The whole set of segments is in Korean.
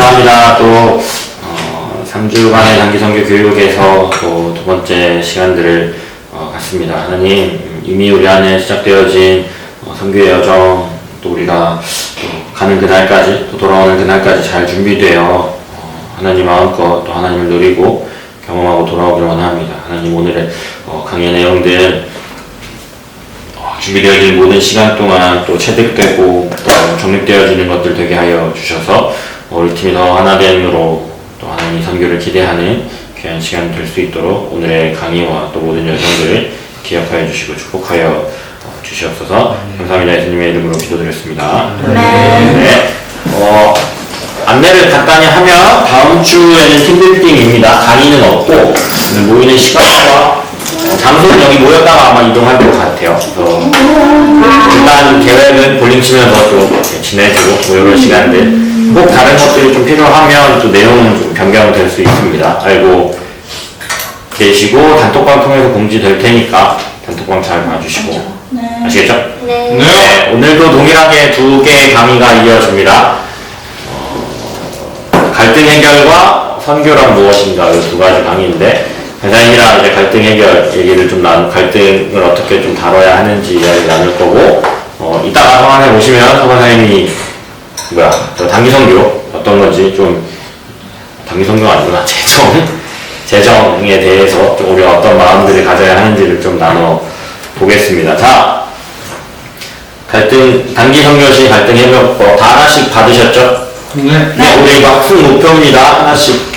감사합니다. 또 3주간의 단기선교 교육에서 또 두 번째 시간들을 갖습니다. 하나님, 이미 우리 안에 시작되어진 선교의 여정, 또 우리가 또 가는 그날까지, 또 돌아오는 그날까지 잘 준비되어 하나님 마음껏 또 하나님을 누리고 경험하고 돌아오길 원합니다. 하나님, 오늘의 강의 내용들 준비되어진 모든 시간 동안 또 체득되고 또 정립되어지는 것들 되게 하여 주셔서 우리 팀이 더 하나됨으로 또 하나님 선교를 기대하는 귀한 시간 될 수 있도록 오늘의 강의와 또 모든 여정들을 기억하여 주시고 축복하여 주시옵소서. 감사합니다. 예수님의 이름으로 기도드렸습니다. 네. 안내를 간단히 하면 다음 주에는 팀빌딩입니다. 강의는 없고 모이는 시간과 장소는 여기 모였다가 아마 이동할 것 같아요. 그래서 일단 계획은 볼링 치면서 좀 지내주고 뭐 이런 시간들 꼭 다른 것들이 좀 필요하면 또 내용은 좀 변경될 수 있습니다. 알고 계시고 단톡방 통해서 공지될 테니까 단톡방 잘 봐주시고 네. 아시겠죠? 네. 네. 오늘도 동일하게 두 개의 강의가 이어집니다. 갈등 해결과 선교란 무엇인가 이 두 가지 강의인데 회장님이랑 이제 갈등 해결 얘기를 좀 갈등을 어떻게 좀 다뤄야 하는지 이야기 나눌 거고 이따가 성안에 보시면 서반사님이 저 단기선교 어떤 건지 좀 단기선교가 아니구나 재정에 대해서 좀 우리가 어떤 마음들을 가져야 하는지를 좀 나눠 보겠습니다. 자, 갈등 단기선교시 갈등 해결법 다 하나씩 받으셨죠? 네. 우리 학습 목표입니다. 하나씩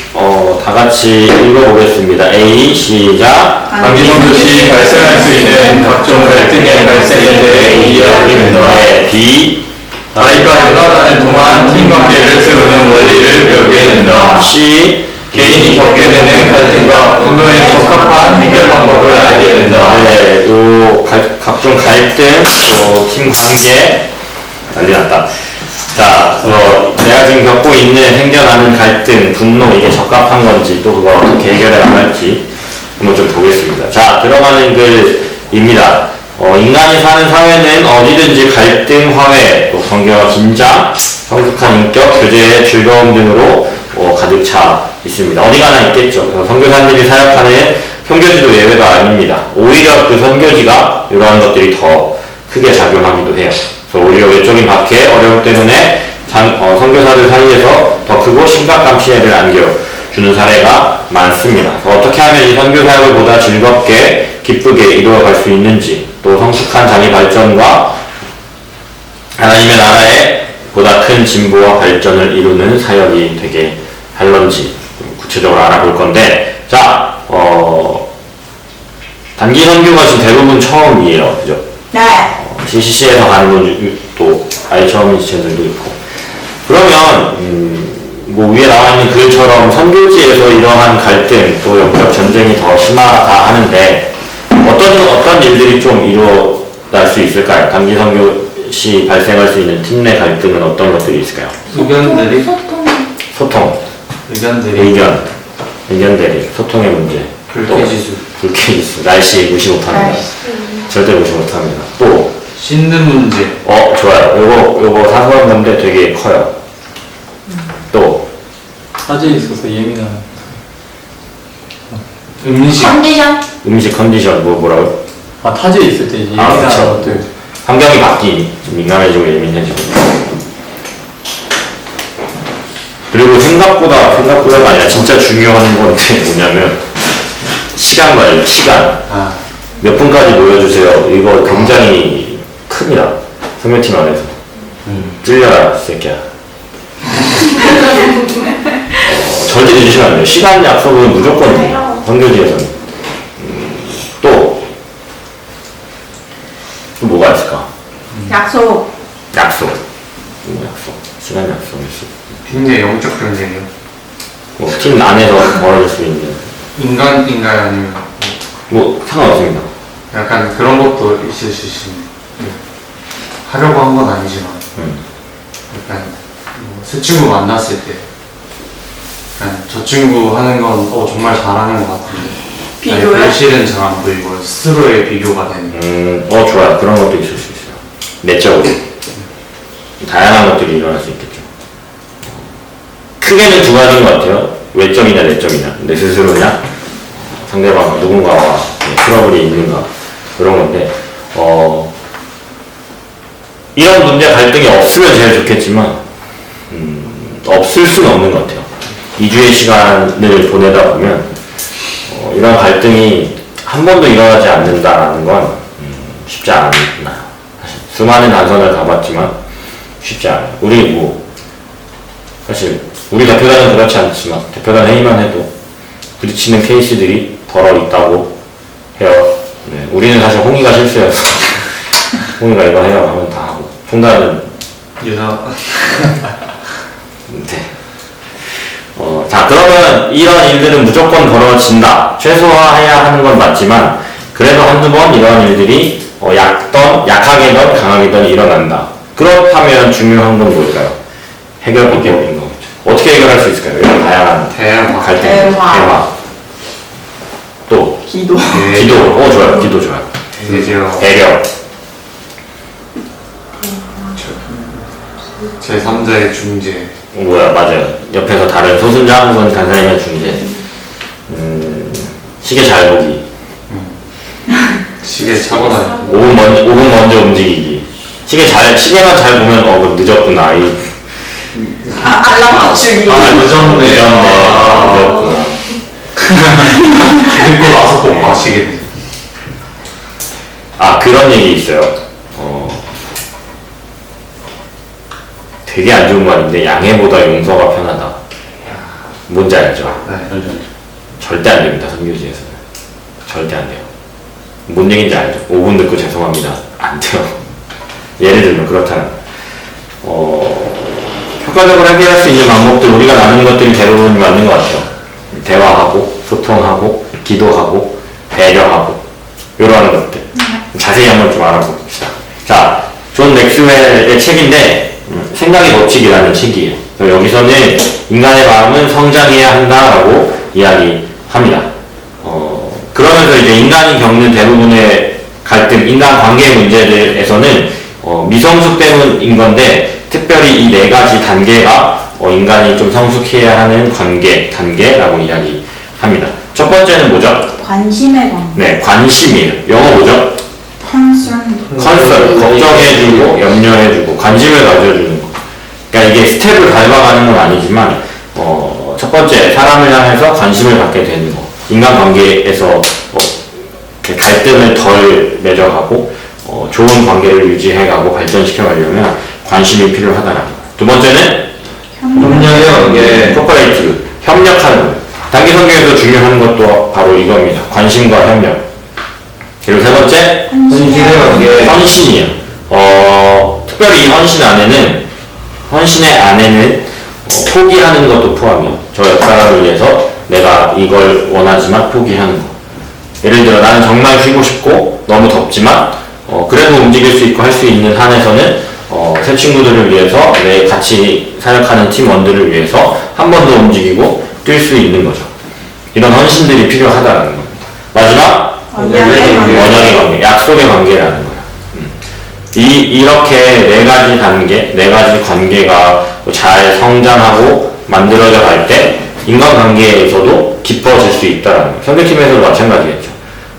다 같이 읽어보겠습니다. A 시작. 단기선교시 발생할 수 있는 각종 갈등의 발생에 대해 이야기합니다. B 나이가 늘어나는 동안 팀관계를 세우는 원리를 배우게 된다. C 개인이 겪게 되는 갈등과 분노에 적합한 해결 방법을 알게 된다. 네, 각종 갈등, 또 팀 관계 난리 났다. 자, 내가 지금 겪고 있는 생겨나는 갈등, 분노 이게 적합한 건지 또 그걸 어떻게 해결해 나갈지 한번 좀 보겠습니다. 자, 들어가는 글입니다. 인간이 사는 사회는 어디든지 갈등, 화해, 또 관계와 긴장, 성숙한 인격, 교제의 즐거움 등으로 가득 차 있습니다. 어디 가나 있겠죠. 그래서 선교사님들이 사역하는 선교지도 예외가 아닙니다. 오히려 그 선교지가 이러한 것들이 더 크게 작용하기도 해요. 그래서 오히려 외적인 박해, 어려움 때문에 선교사들 사이에서 더 크고 심각한 피해를 안겨주는 사례가 많습니다. 어떻게 하면 이 선교 사역을 보다 즐겁게 기쁘게 이루어갈 수 있는지, 또 성숙한 자기 발전과 하나님의 나라에 보다 큰 진보와 발전을 이루는 사역이 되게 할런지 구체적으로 알아볼 건데, 자, 단기 선교가 지금 대부분 처음이에요, 그죠? 네. CCC에서 가는 분도 아예 처음이신 분들도 있고. 그러면 뭐 위에 나와 있는 글처럼 선교지에서 이러한 갈등 또 영적 전쟁이 더 심하다 하는데 어떤 일들이 좀 일어날 수 있을까요? 단기 선교시 발생할 수 있는 팀 내 갈등은 어떤 것들이 있을까요? 의견들이 소통, 의견 대립, 소통의 문제, 불쾌지수, 날씨 무시 못합니다. 절대 무시 못합니다. 또 씻는 문제. 좋아요. 요거 사소한 건데 되게 커요. 또 화재에 있어서 예민한 음식 컨디션 뭐라고요? 타지에 있을 때 예민한 그렇죠. 것들. 환경이 바뀌니 좀 민감해지고 예민해지고. 그리고 생각보다가 아니라 진짜 중요한 건데 뭐냐면 시간 관리, 시간. 몇 분까지 모여주세요. 이거 굉장히 큽니다. 선교팀 안에서. 찔려라, 새끼야. 절대 늦으시면 안 돼요. 시간 약속은 무조건이에요. 선교지에서는. 또 뭐가 있을까? 약속. 시간 약속일 수. 굉장히 영적 전쟁이요. 팀 안에서 벌어질 수 있는. 인간인가요? 아니면 상관없습니다. 약간 그런 것도 있을 수 있습니다. 하려고 한 건 아니지만 약간 새 친구 만났을 때 약간 저 친구 하는 건 정말 잘하는 것 같은데 비교요? 실은 잘 안 보이고 스스로의 비교가 되는. 좋아요. 그런 것도 있을 수 있어요. 내적으로 다양한 것들이 일어날 수 있겠죠. 크게는 두 가지인 것 같아요. 외적이냐 내적이냐. 내 스스로냐 상대방 누군가와 트러블이 있는가 그런 건데 이런 문제 갈등이 없으면 제일 좋겠지만 없을 수는 없는 것 같아요. 2주의 시간을 보내다 보면 이런 갈등이 한 번도 일어나지 않는다라는 건 쉽지 않나요. 사실 수많은 단선을 가봤지만 쉽지 않아요. 사실 우리 대표단은 그렇지 않지만 대표단 회의만 해도 부딪히는 케이스들이 더러 있다고 해요. 네, 우리는 사실 홍의가 실수여서 홍의가 이거 해요 하면 다 하고 총단은 유나 네. 자 그러면 이런 일들은 무조건 벌어진다. 최소화해야 하는 건 맞지만 그래도 한두 번 이런 일들이 약하게든 강하게든 일어난다. 그렇다면 중요한 건 뭘까요? 해결 방법인 거겠죠. 어떻게 해결할 수 있을까요? 이런 다양한 대화. 갈등, 대화. 또 기도. 기도. 좋아요. 기도 좋아요. 배려. 제3자의 중재. 맞아요. 옆에서 다른 소순자 혹은 간사님의 중재. 시계 잘 보기. 시계 차고 다니고. 5분 먼저 움직이기. 시계만 잘 보면 그럼 늦었구나. 알람 맞추기. 늦었네. 늦었구나. 그리고 나서 꼭 마시겠네. 그런 얘기 있어요. 되게 안 좋은 말인데 양해보다 용서가 편하다. 뭔지 알죠? 네. 절대 안 됩니다. 선교지에서는 절대 안 돼요. 뭔 얘기인지 알죠? 5분 듣고 죄송합니다. 안 돼요. 예를 들면 그렇다면 효과적으로 해결할 수 있는 방법들 우리가 나누는 것들이 대부분 맞는 것 같아요. 대화하고 소통하고 기도하고 배려하고 이러한 것들 자세히 한번 좀 알아봅시다. 자, 존 맥스웰의 책인데 생각의 법칙이라는 책이에요. 여기서는 인간의 마음은 성장해야 한다라고 이야기합니다. 그러면서 이제 인간이 겪는 대부분의 갈등, 인간 관계 문제들에서는 미성숙 때문인 건데 특별히 이 네 가지 단계가 인간이 좀 성숙해야 하는 단계라고 이야기합니다. 첫 번째는 뭐죠? 관심의 관계. 네, 관심이에요. 영어 뭐죠? concern. 컨설, 걱정해주고 염려해주고 관심을 가져주는 거. 그러니까 이게 스텝을 밟아가는 건 아니지만 첫 번째 사람을 향해서 관심을 갖게 되는 거. 인간관계에서 이렇게 갈등을 덜 맺어가고 좋은 관계를 유지해가고 발전시켜가려면 관심이 필요하다는 거. 두 번째는 협력의 코퍼레이티브, 협력하는 거예요. 단기 성경에서 중요한 것도 바로 이겁니다. 관심과 협력. 그리고 세 번째 헌신의 관계. 헌신이에요. 특별히 이 헌신의 안에는 포기하는 것도 포함이에요. 저 옆 사람을 위해서 내가 이걸 원하지만 포기하는 거. 예를 들어 나는 정말 쉬고 싶고 너무 덥지만 그래도 움직일 수 있고 할 수 있는 한에서는 새 친구들을 위해서 내 같이 사역하는 팀원들을 위해서 한 번 더 움직이고 뛸 수 있는 거죠. 이런 헌신들이 필요하다는 겁니다. 마지막 언약의 관계. 언약의 관계, 약속의 관계라는 거예요. 이렇게 네 가지 단계, 네 가지 관계가 잘 성장하고 만들어져 갈 때 인간관계에서도 깊어질 수 있다라는 거예요. 선교팀에서도 마찬가지겠죠.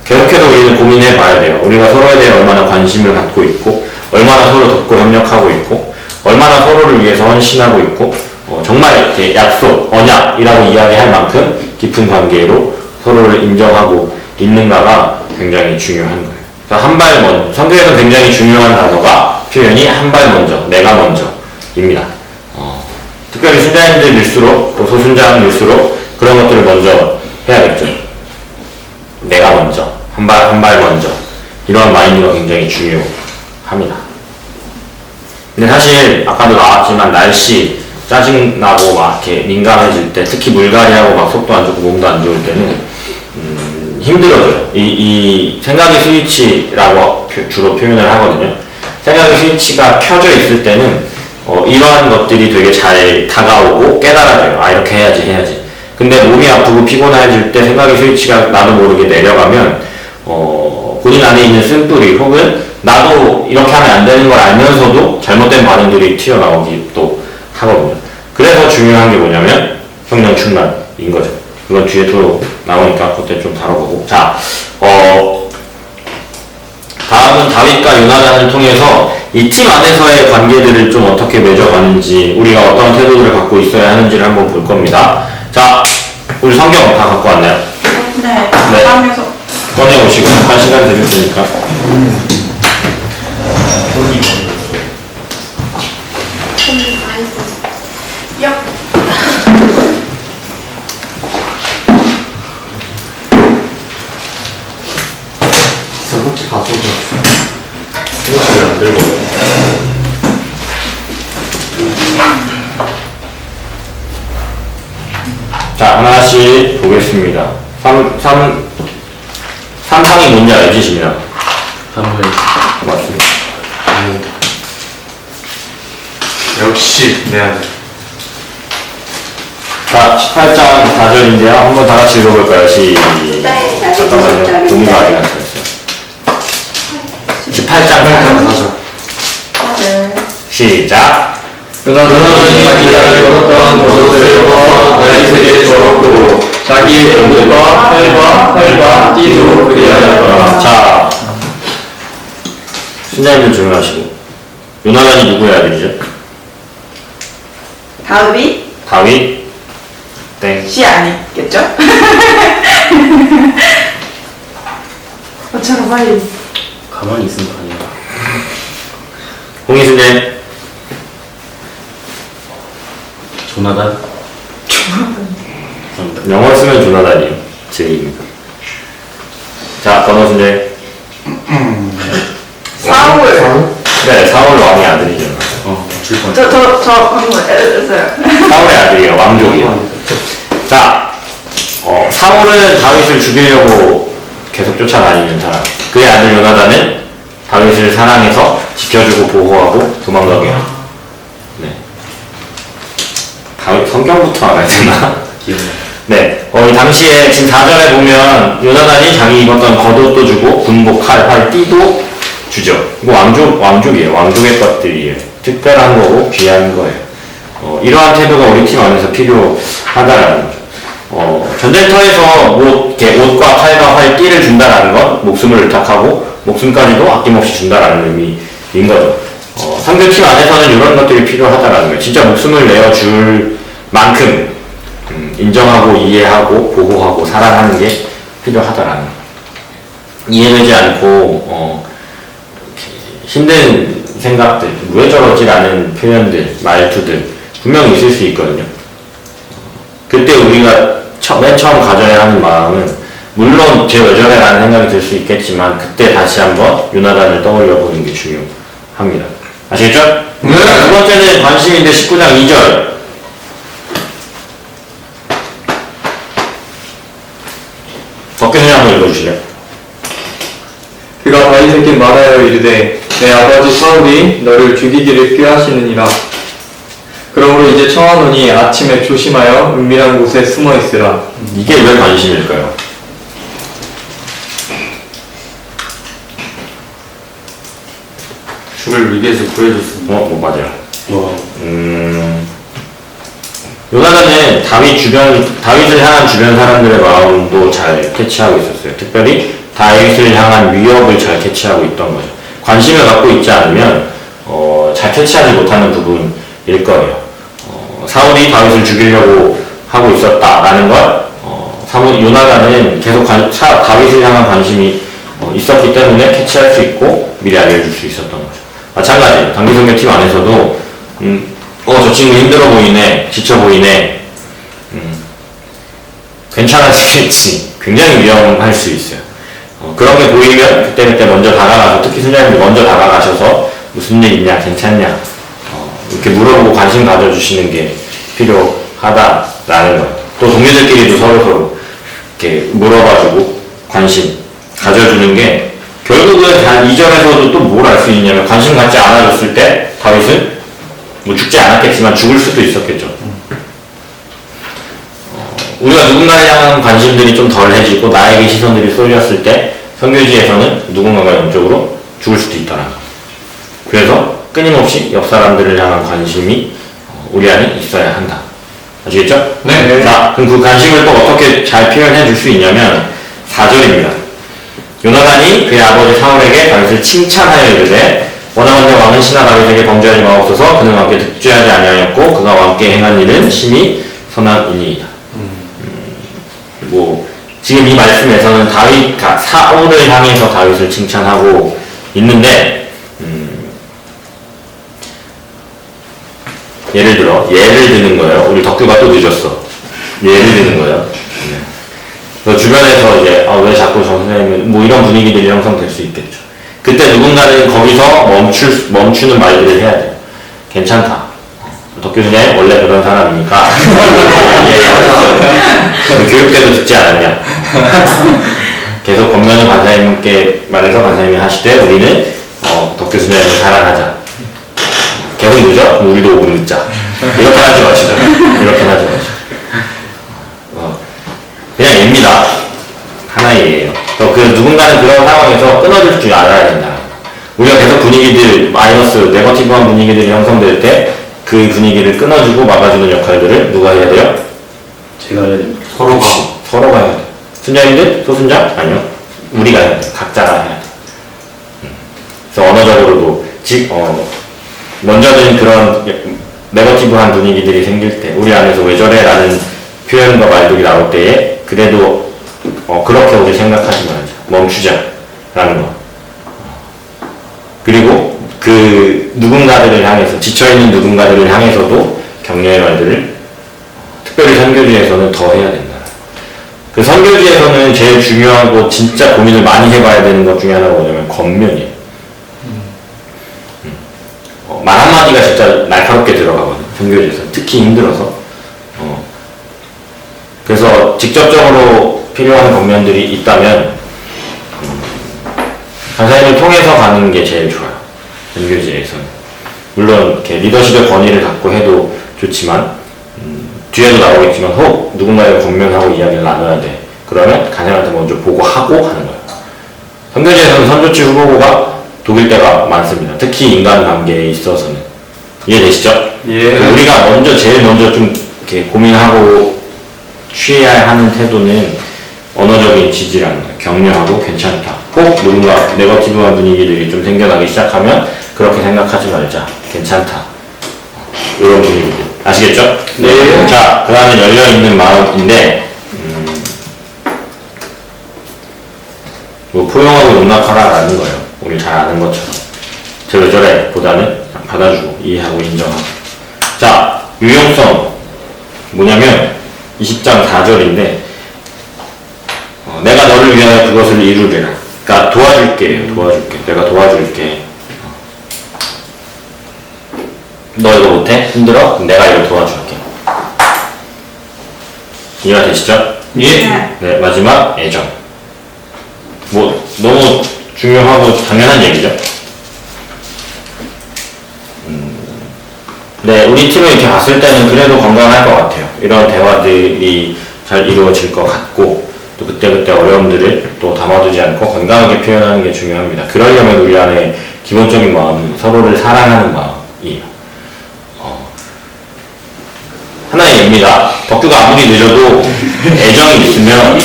계속해서 우리는 고민해 봐야 돼요. 우리가 서로에 대해 얼마나 관심을 갖고 있고, 얼마나 서로 돕고 협력하고 있고, 얼마나 서로를 위해서 헌신하고 있고, 정말 이렇게 약속, 언약이라고 이야기할 만큼 깊은 관계로 서로를 인정하고 있는가가 굉장히 중요한 거예요. 그래서 한 발 먼저, 성경에서 굉장히 중요한 단어가 표현이 한 발 먼저, 내가 먼저입니다. 특별히 순자인들일수록 또 소순자일수록 그런 것들을 먼저 해야겠죠. 내가 먼저, 한 발 먼저 이러한 마인드가 굉장히 중요합니다. 근데 사실 아까도 나왔지만 날씨 짜증나고 막 이렇게 민감해질 때 특히 물갈이하고 막 속도 안 좋고 몸도 안 좋을 때는 힘들어져요. 이 생각의 스위치라고 주로 표현을 하거든요. 생각의 스위치가 켜져 있을 때는 이러한 것들이 되게 잘 다가오고 깨달아져요. 이렇게 해야지. 근데 몸이 아프고 피곤해질 때 생각의 스위치가 나도 모르게 내려가면 본인 안에 있는 쓴뿌리 혹은 나도 이렇게 하면 안 되는 걸 알면서도 잘못된 반응들이 튀어나오기도 하거든요. 그래서 중요한 게 뭐냐면 성령 충만인 거죠. 그건 뒤에 또 나오니까 그때 좀 다뤄보고. 자, 다음은 다윗과 요나단을 통해서 이 팀 안에서의 관계들을 좀 어떻게 맺어가는지, 우리가 어떤 태도들을 갖고 있어야 하는지를 한번 볼 겁니다. 자, 우리 성경 다 갖고 왔나요? 네. 네. 다음에서 꺼내오시고 한 시간 되셨으니까. 저렇게 가져오죠. 이거 안 들고. 자, 하나씩 보겠습니다. 삼상이 뭔지 알지, 시민아? 한번 맞습니다. 역시 내 아들. 자, 18장 4절인데요. 한번 다 같이 읽어볼까요? 잠깐만요. 종이가 아직 안 펴있어요. 18장 4절. 네. 시작. 요나단이 기다렸던 것을 다윗에게 주었고 자기의 종들과 활과 띠도 그리하였더라. 자, 신자님들 조용하시고. 요나단이 누구의 아들이죠? 다윗 다윗? 땡. 씨 아니겠죠? 어처럼 빨리. 가만히 있으면 아니야. 홍희순님. 조나단? 영어 쓰면 조나단이요. 제입니다. 자, 번호순님. 사울. 네, 사울 왕의 아들이죠. 줄 뻔. 저 방금 했어요. 사울의 아들이에요. 왕족이에요. 자, 사울은 다윗을 죽이려고 계속 쫓아다니는 사람. 그의 아들 요나단은 다윗을 사랑해서 지켜주고 보호하고 도망가게 하고. 네. 다윗 성경부터 알아야 되나? 네. 이 당시에 지금 4절에 보면 요나단이 자기 입었던 겉옷도 주고 군복, 활, 띠도 주죠. 이거 왕족이에요. 왕족의 것들이에요. 특별한 거고 귀한 거예요. 이러한 태도가 우리 팀 안에서 필요하다라는 거죠. 전쟁터에서 뭐 이렇게 옷과 칼과 활, 띠를 준다라는 건 목숨을 의탁하고 목숨까지도 아낌없이 준다라는 의미인 거죠. 상대팀 안에서는 이런 것들이 필요하다라는 거예요. 진짜 목숨을 내어줄 만큼 인정하고 이해하고 보호하고 사랑하는 게 필요하다라는 거예요. 이해되지 않고 힘든 생각들, 왜 저러지 않은 표현들, 말투들 분명히 있을 수 있거든요. 그때 우리가 맨 처음 가져야 하는 마음은 물론 쟤 왜 저래 라는 생각이 들 수 있겠지만 그때 다시 한번 요나단을 떠올려 보는 게 중요합니다. 아시겠죠? 네. 두 번째는 관심인데 19장 2절. 덕균이 한번 읽어주실래요? 그가 다윗에게 말하여 이르되 내 아버지 사울이 너를 죽이기를 꾀하시느니라. 그러므로 이제 청하노니 아침에 조심하여 은밀한 곳에 숨어 있으라. 이게 왜 관심일까요? 죽을 위기에서 구해줬습니다. 뭐 맞아요. 와. 요나단은 다윗을 향한 주변 사람들의 마음도 잘 캐치하고 있었어요. 특별히 다윗을 향한 위협을 잘 캐치하고 있던 거죠. 관심을 갖고 있지 않으면 잘 캐치하지 못하는 부분일 거예요. 사울이 다윗을 죽이려고 하고 있었다라는 걸 요나단은 계속 다윗을 향한 관심이 있었기 때문에 캐치할 수 있고 미리 알려줄 수 있었던 거죠. 마찬가지 단기성교팀 안에서도 저 친구 힘들어 보이네, 지쳐 보이네, 괜찮아지겠지. 굉장히 위험할 수 있어요. 그런 게 보이면 그때 먼저 다가가서, 특히 순자님들 먼저 다가가셔서 무슨 일 있냐, 괜찮냐 이렇게 물어보고 관심 가져주시는 게 필요하다라는 거예요. 또 동료들끼리도 서로 이렇게 물어봐주고 관심 가져주는 게 결국은 단 2절에서도 또 뭘 알 수 있냐면 관심 갖지 않아줬을 때 다윗은 뭐 죽지 않았겠지만 죽을 수도 있었겠죠. 우리가 누군가에 향한 관심들이 좀 덜해지고 나에게 시선들이 쏠렸을 때 선교지에서는 누군가가 영적으로 죽을 수도 있다는 거. 그래서 끊임없이 옆 사람들을 향한 관심이 우리 안에 있어야 한다. 아시겠죠? 네. 자, 그럼 그 관심을 또 어떻게 잘 표현해 줄 수 있냐면 4절입니다. 요나단이 그의 아버지 사울에게 다윗을 칭찬하여 이르되 원하건대 왕은 신하 다윗에게 범죄하지 마옵소서. 그는 왕께 득죄하지 아니하였고 그가 왕께 행한 일은 심히 선함이니이다. 뭐 지금 이 말씀에서는 사울을 향해서 다윗을 칭찬하고 있는데 예를 드는 거예요. 우리 덕규가 또 늦었어. 예를 드는 거예요. 그 주변에서 이제 왜 자꾸 정 선생님은 뭐 이런 분위기들이 형성될 수 있겠죠. 그때 누군가는 거기서 멈추는 말들을 해야 돼요. 괜찮다. 덕규 선생님 원래 그런 사람이니까 교육때도 듣지 않았냐. 계속 권면을 간사님께 말해서 간사님이 하시되 우리는 덕규 선생님을 사랑하자. 계속 늦어? 그럼 우리도 오늘 늦자. 이렇게 하지 마시죠. 이렇게 하지 마시죠. 그냥 예입니다. 하나의 예예요. 그 누군가는 그런 상황에서 끊어질 줄 알아야 된다. 우리가 계속 분위기들, 마이너스, 네거티브한 분위기들이 형성될 때 그 분위기를 끊어주고 막아주는 역할들을 누가 해야 돼요? 제가 해야 됩니다. 서로가 해야 돼요. 순자님들? 소순자? 아니요. 우리가 해야 돼요. 각자가 해야 돼요. 그래서 언어적으로도, 먼저는 그런 네거티브한 분위기들이 생길 때, 우리 안에서 왜 저래? 라는 표현과 말들이 나올 때에, 그래도, 그렇게 우리 생각하지 말자. 멈추자. 라는 거. 그리고, 그 누군가들을 향해서, 지쳐있는 누군가들을 향해서도 격려의 말들을, 특별히 선교지에서는 더 해야 된다. 그 선교지에서는 제일 중요하고 진짜 고민을 많이 해봐야 되는 것 중에 하나가 뭐냐면, 권면이에요. 말 한마디가 진짜 날카롭게 들어가거든요. 선교지에서. 특히 힘들어서. 그래서 직접적으로 필요한 권면들이 있다면, 간사님을 통해서 가는 게 제일 좋아요. 선교지에서는. 물론, 이렇게 리더십의 권위를 갖고 해도 좋지만, 뒤에도 나오겠지만, 혹 누군가의 권면하고 이야기를 나눠야 돼. 그러면 간사님한테 먼저 보고하고 하는 거예요. 선교지에서는 선조치 후보가 독일 때가 많습니다. 특히 인간관계에 있어서는. 이해되시죠? 예. 우리가 제일 먼저 좀 이렇게 고민하고 취해야 하는 태도는 언어적인 지지라는 거예요. 격려하고 괜찮다. 꼭 누군가 네거티브한 분위기들이 좀 생겨나기 시작하면 그렇게 생각하지 말자. 괜찮다. 이런 분위기들. 아시겠죠? 네. 자, 그 다음에 열려있는 마음인데, 뭐 포용하고 용납하라라는 거예요. 우리 잘 아는 것처럼. 저 저래 보다는 받아주고 이해하고 인정하고. 자, 유용성 뭐냐면 20장 4절인데 내가 너를 위하여 그것을 이루리라. 그러니까 도와줄게. 내가 도와줄게. 너 이거 못해? 힘들어? 그럼 내가 이거 도와줄게. 이해가 되시죠? 예. 네, 마지막 애정. 뭐 너무 중요하고 당연한 얘기죠. 네, 우리 팀을 이렇게 봤을 때는 그래도 건강할 것 같아요. 이런 대화들이 잘 이루어질 것 같고, 또 그때그때 어려움들을 또 담아두지 않고 건강하게 표현하는 게 중요합니다. 그러려면 우리 안에 기본적인 마음은 서로를 사랑하는 마음이에요. 하나의 예입니다. 덕규가 아무리 늦어도 애정이 있으면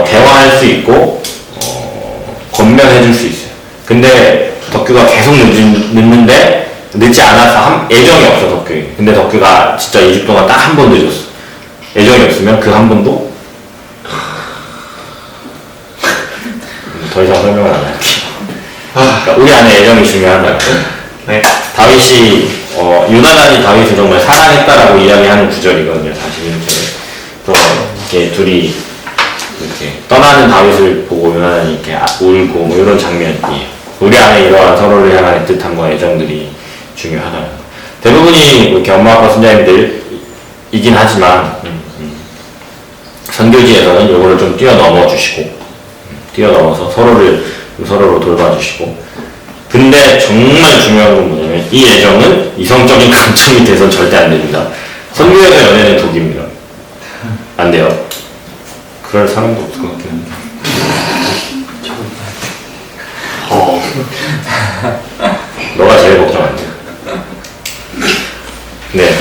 대화할 수 있고 권면해줄 수 있어요. 근데 덕규가 계속 늦는데 늦지 않아서 애정이 없어 덕규에. 근데 덕규가 진짜 2주 동안 딱 한 번 늦었어. 애정이 없으면 그 한 번도 더 이상 설명을 안 할게요. 그러니까 우리 안에 애정이 중요하다고. 네. 다윗이 요나단이 다윗을 정말 사랑했다라고 이야기하는 구절이거든요. 41절에. 그래서 이렇게 둘이 이렇게 떠나는 다윗을 보고 요나단이 이렇게 울고 뭐 이런 장면이에요. 우리 안에 이러한 서로를 향한 애틋함과 애정들이 중요하다는 거. 대부분이 이렇게 엄마 아빠 손자님들이긴 하지만 선교지에서는 요거를 좀 뛰어넘어 주시고 뛰어넘어서 서로로 돌봐주시고. 근데 정말 중요한 건 뭐냐면 이 애정은 이성적인 감정이 돼선 절대 안 됩니다. 선교에서 연애는 독입니다. 안 돼요. 그럴 사람도 없을 것 같긴 한데. 너가 제일 걱정 안 돼. 네.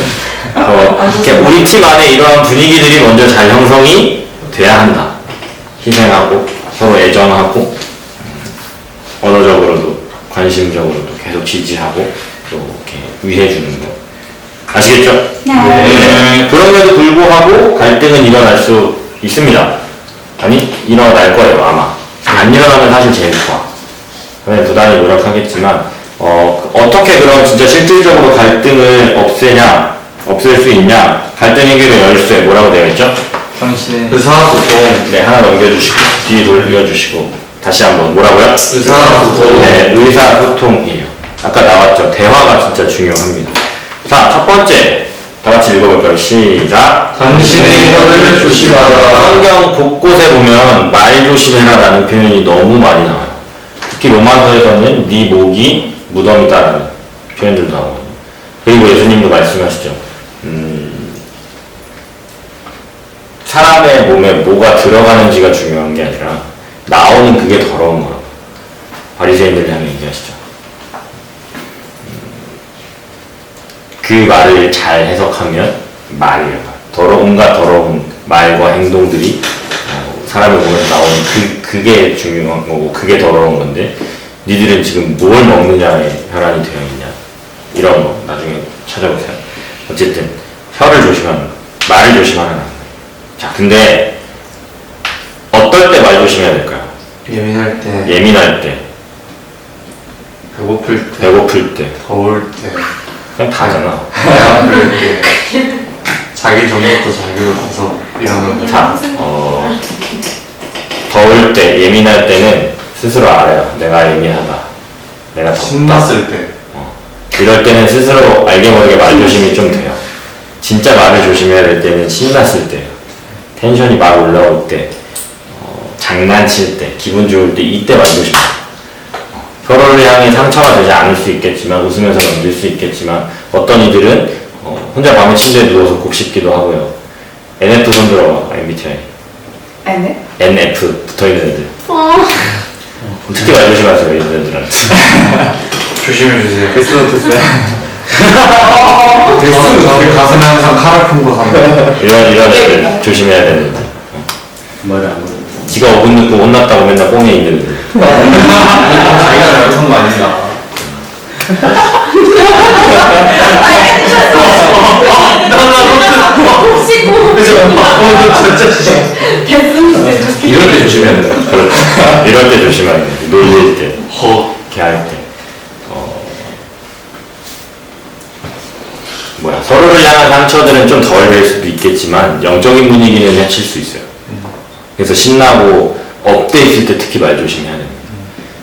이렇게 우리 팀 안에 이러한 분위기들이 먼저 잘 형성이 돼야 한다. 희생하고 서로 애정하고 언어적으로도 관심적으로도 계속 지지하고 또 이렇게 위해주는 거 아시겠죠? 네. 그럼에도 불구하고 갈등은 일어날 수 있습니다. 아니 일어날 거예요 아마. 안 일어나면 사실 제일 좋아. 그래 부단히 노력하겠지만 어떻게 그럼 진짜 실질적으로 갈등을 없앨 수 있냐? 갈등 해결의 열쇠 뭐라고 되어 있죠? 당신의 의사소통. 네 하나 넘겨주시고 뒤에 돌려주시고 다시 한번 뭐라고요? 의사소통. 네 의사소통이에요. 아까 나왔죠? 대화가 진짜 중요합니다. 자 첫 번째 다 같이 읽어볼까요? 시작. 당신의 혀를 조심하라. 성경 곳곳에 보면 말 조심해라 라는 표현이 너무 많이 나와요. 특히 로마서에서는 네 목이 무덤이다라는 표현들도 나오거든요. 그리고 예수님도 말씀하시죠. 사람의 몸에 뭐가 들어가는지가 중요한 게 아니라 나오는 그게 더러운 거라고. 바리새인들을 향해 얘기하시죠. 그 말을 잘 해석하면 말이에요. 온갖 더러운 말과 행동들이 사람의 몸에서 나오는 그게 중요한 거고 그게 더러운 건데 니들은 지금 뭘 먹느냐에 혈안이 되어 있냐 이런 거 나중에 찾아보세요. 어쨌든 혀를 조심하는 거, 말을 조심하는 거. 자 근데 어떨 때 말 조심해야 될까요? 예민할 때, 예민할 때, 배고플 때, 배고플 때, 더울 때, 그냥 다잖아. 배 아플 때, 자기 전부터 자기로 가서 이러는 거. 자, 더울 때, 예민할 때는 스스로 알아요. 내가 예민하다. 내가 덥다. 신났을 때. 이럴 때는 스스로 알게 모르게 말 조심이 좀 돼요. 진짜 말을 조심해야 될 때는 신났을 때요. 텐션이 막 올라올 때, 장난칠 때, 기분 좋을 때, 이때 말 조심해요. 서로를 향해 상처가 되지 않을 수 있겠지만, 웃으면서 넘길 수 있겠지만, 어떤 이들은 혼자 밤에 침대에 누워서 곡 씹기도 하고요. NF 손 들어봐, MBTI. 네? NF 붙어있는 애들. 특히 말 조심하세요, 이런 애들한테. 조심해주세요. 데스노트스 저희 가슴에 항상 칼 아픈 거 삽니다. 이런 애들 조심해야 되는 애들. 말을 안 걸어. 지가 5분 늦고 혼났다고 맨날 뽕에 있는 애들. 자기가 잘못한 거 아니야. 이럴 때 조심해야 돼요. 그렇죠. 이럴 때 조심해야 돼요. 놀릴 때, 이렇게 할 때. 서로를 향한 상처들은 좀 덜 될 수도 있겠지만 영적인 분위기는 해칠 수 있어요. 그래서 신나고 업돼 있을 때 특히 말 조심해야 됩니다.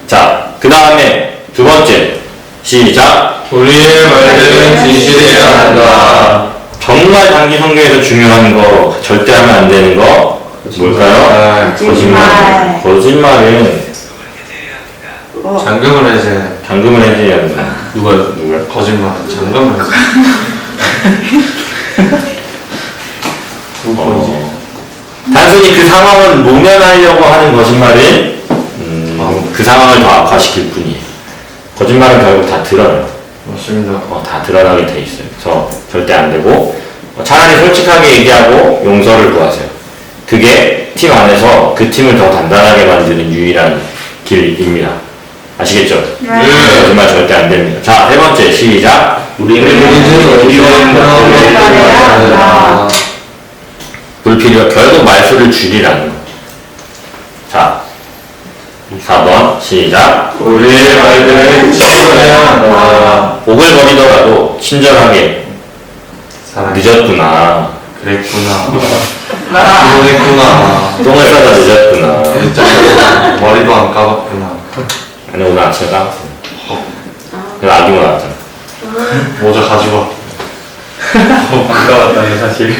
자, 그 다음에 두 번째 시작. 우리의 말들은 진실해야 한다. 정말 단기 성경에서 중요한 거 절대 하면 안 되는 거 뭘까요? 거짓말. 거짓말은 잠금을 해제. 잠금을 해줘야 된다. 누가요? 누구야? 거짓말. 잠금을 해제. 단순히 그 상황을 모면하려고 하는 거짓말은 그 상황을 더 악화시킬 뿐이에요. 거짓말은 결국 다 드러나요. 맞습니다. 다 드러나게 돼 있어요. 그래서 절대 안 되고 차라리 솔직하게 얘기하고 용서를 구하세요. 그게 팀 안에서 그 팀을 더 단단하게 만드는 유일한 길입니다. 아시겠죠? 네. 거짓말 절대 안 됩니다. 자, 세 번째 시작. 우리는 한다. 불필요 결국 말수를 줄이라는 거. 자, 4번 시작. 우리의 말들은 친절해야 한다. 오글거리더라도 친절하게 사랑해. 늦었구나. 그랬구나. 피곤했구나. 똥을 싸다 늦었구나. 진짜 머리도 안 감았구나. 아니 오늘 아침에 까먹었어. 그래서 아기모 나왔잖아. 모자 가지고 와. 반가웠다는 사실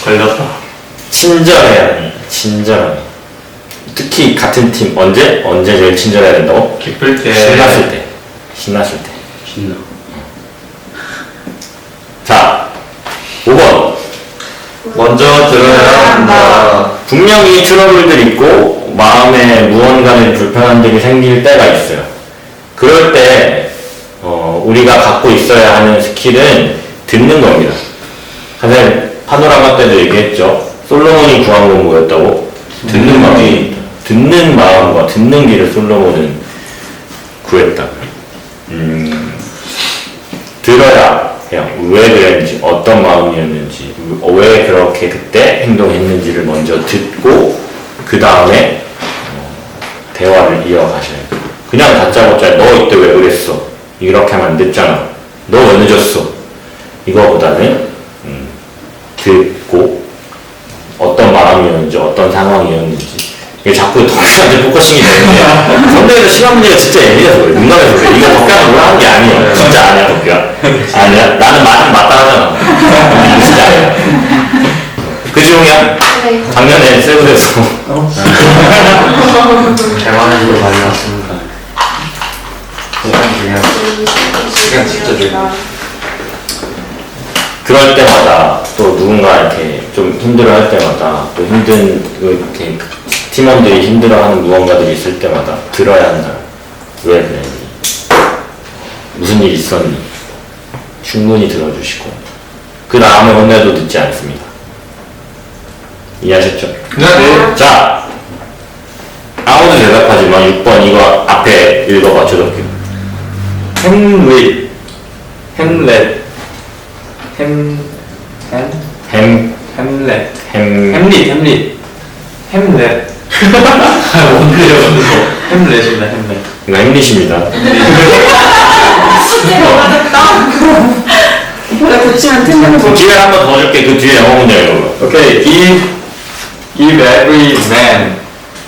걸렸다. 친절해야 돼. 친절하게. 특히 같은 팀 언제 제일 친절해야 된다고? 기쁠 때. 신났을 때. 신났을 때. 신나. 자, 5번. 먼저 들어야 한다. 분명히 트러블들 있고 마음에 무언가는 불편함들이 생길 때가 있어요. 그럴 때 우리가 갖고 있어야 하는 스킬은 듣는 겁니다. 선생님 파노라마 때도 얘기했죠. 솔로몬이 구한 건 뭐였다고? 듣는 마음과 듣는 길을 솔로몬은 구했다. 들어야 해요. 왜 그랬는지, 어떤 마음이었는지, 왜 그렇게 그때 행동했는지를 먼저 듣고 그 다음에 대화를 이어가셔야 돼요. 그냥 다짜고짜 너 이때 왜 그랬어? 이렇게 하면 안 됐잖아. 너 왜 늦었어? 이거보다는 듣고 어떤 마음이었는지 어떤 상황이었는지 이게 자꾸 덕기한테 포커싱이 되는데 선배에서 시간 문제가 진짜 예민해서 그래. 민감해서 그래. 이거 덕기한테 뭐라 하는 게 아니에요. 진짜 아니야 덕기야. 아니야. 나는 말은 마땅하잖아. 진짜 아니야. 그지 용이야? 네. 작년에 세븐에서 대만에서도 많이 왔습니다. 시간 진짜 중요해. 그럴 때마다 또 누군가 이렇게 좀 힘들어할 때마다 또 이렇게 팀원들이 힘들어하는 무언가들이 있을 때마다 들어야 한다. 왜 그랬니? 무슨 일 있었니? 충분히 들어주시고 그 다음에 혼내도 듣지 않습니다. 이해하셨죠? 네. 자, 아무도 대답하지 마. 6번 이거 앞에 읽어봐. 저렇게. 햄릿 햄렛 햄, 햄렛 햄, 햄릿 햄렛 뭔데요? 햄렛입니다 햄렛. 이거 햄릿입니다. 내가 고치면 틀리는 거. 기회를 한 번 더 줄게. 그 뒤에 영어 문제 읽어봐. 오케이. Give every man.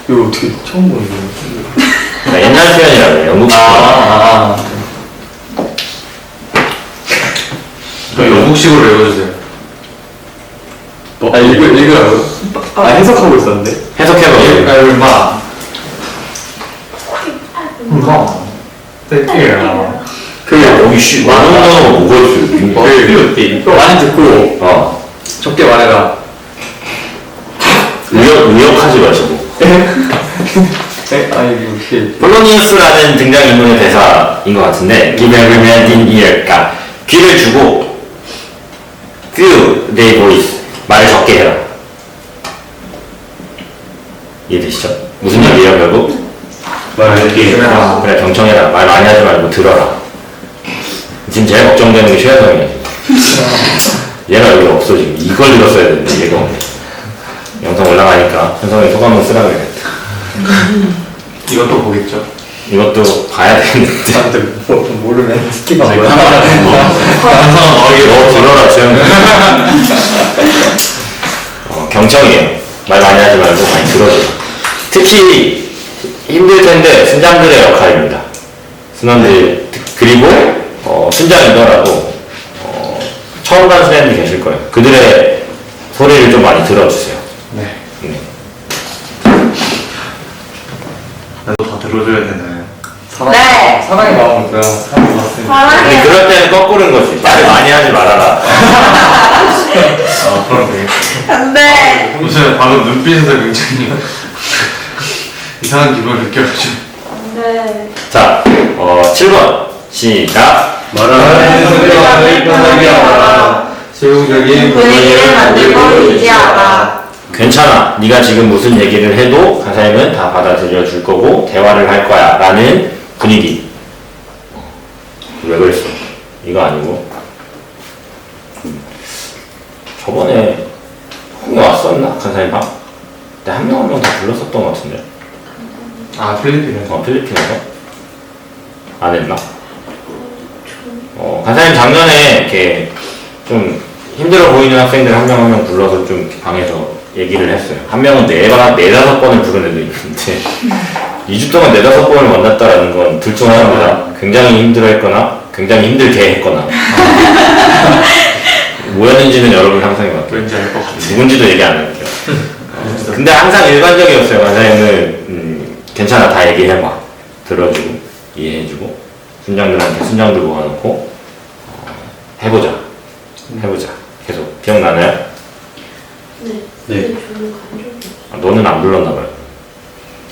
이거 어떻게 처음 보는 거야? 자, 옛날 표현이라고 영국 저 영국식으로 읽어주세요. 읽으라고요? 해석하고 있었는데. 해석해봐. 얼마? 땡큐요. 여기 씨 많은 단어가 뭐가 있어요? 이거 많이 듣고 적게 말해라. 의역하지 마시고. 아니 이거 어떻게? 폴로니우스라는 등장인물의 대사인 것 같은데 Give every man in ear. 그러니까 귀를 주고 few their voice. 말을 적게 해라. 이해되시죠? 무슨 얘기예요 결국? 들어라. 그래 경청해라. 말 많이 하지 말고 들어라. 지금 제일 걱정되는 게 최현성이야. 얘가 여기 없어 지금. 이걸 들었어야 되는데 얘가 없네. 영상 올라가니까 현성이 소감을 쓰라 그래야겠다. 이것도 보겠죠? 이것도 봐야 되는데. 나한테 모르면 스킵 안 거야. 현성아 너 들어라 최현성. 경청이에요. 말 많이 하지 말고 많이 들어줘. 특히 힘들 텐데 순장들의 역할입니다. 순원들 그리고 순장이더라도 처음 간 수련들이 계실 거예요. 그들의 소리를 좀 많이 들어주세요. 네. 네. 나도 다 들어줘야 되나요? 네. 사랑의 마음을 그냥 사랑이 근데 왔으니까. 사랑해요. 그럴 때는 거꾸로인 거지. 말을 많이 하지 말아라. 그럼 되겠다. 안 돼. 우선 방금 눈빛에서 굉장히 이상한 기분을 느껴가지고. 안 돼. 자, 7번 시작. 말하는 소리를 편하게 하라. 세우적인 분위기를 만들고 유지하라. 괜찮아. 네가 지금 무슨 얘기를 해도 강사님은 다 받아들여 줄 거고 대화를 할 거야. 라는 분위기. 왜 그랬어? 이거 아니고. 저번에 형이 왔었나? 강사님 방? 근데 한 명 한 명 다 불렀었던 것 같은데. 아 필리핀에서. 필리핀에서? 안 했나? 강사님 작년에 이렇게 좀 힘들어 보이는 학생들 한 명 한 명 불러서 좀 방에서 얘기를 했어요. 한 명은 네다섯 번을 부른 애도 있는데 2주 동안 네다섯 번을 만났다라는 건 둘 중 하나입니다. 굉장히 힘들어 했거나 굉장히 힘들게 했거나 뭐였는지는 여러분 상상해 볼게요. 왠지 알 것 같아. 누군지도 얘기 안 할게요. 근데 항상 일반적이었어요. 강사님은 괜찮아 다 얘기해봐. 들어주고 이해해주고 순장들한테 순장들 모아놓고 해보자. 계속 기억나나요? 네. 저는 간 적이 너는 안 불렀나 봐요.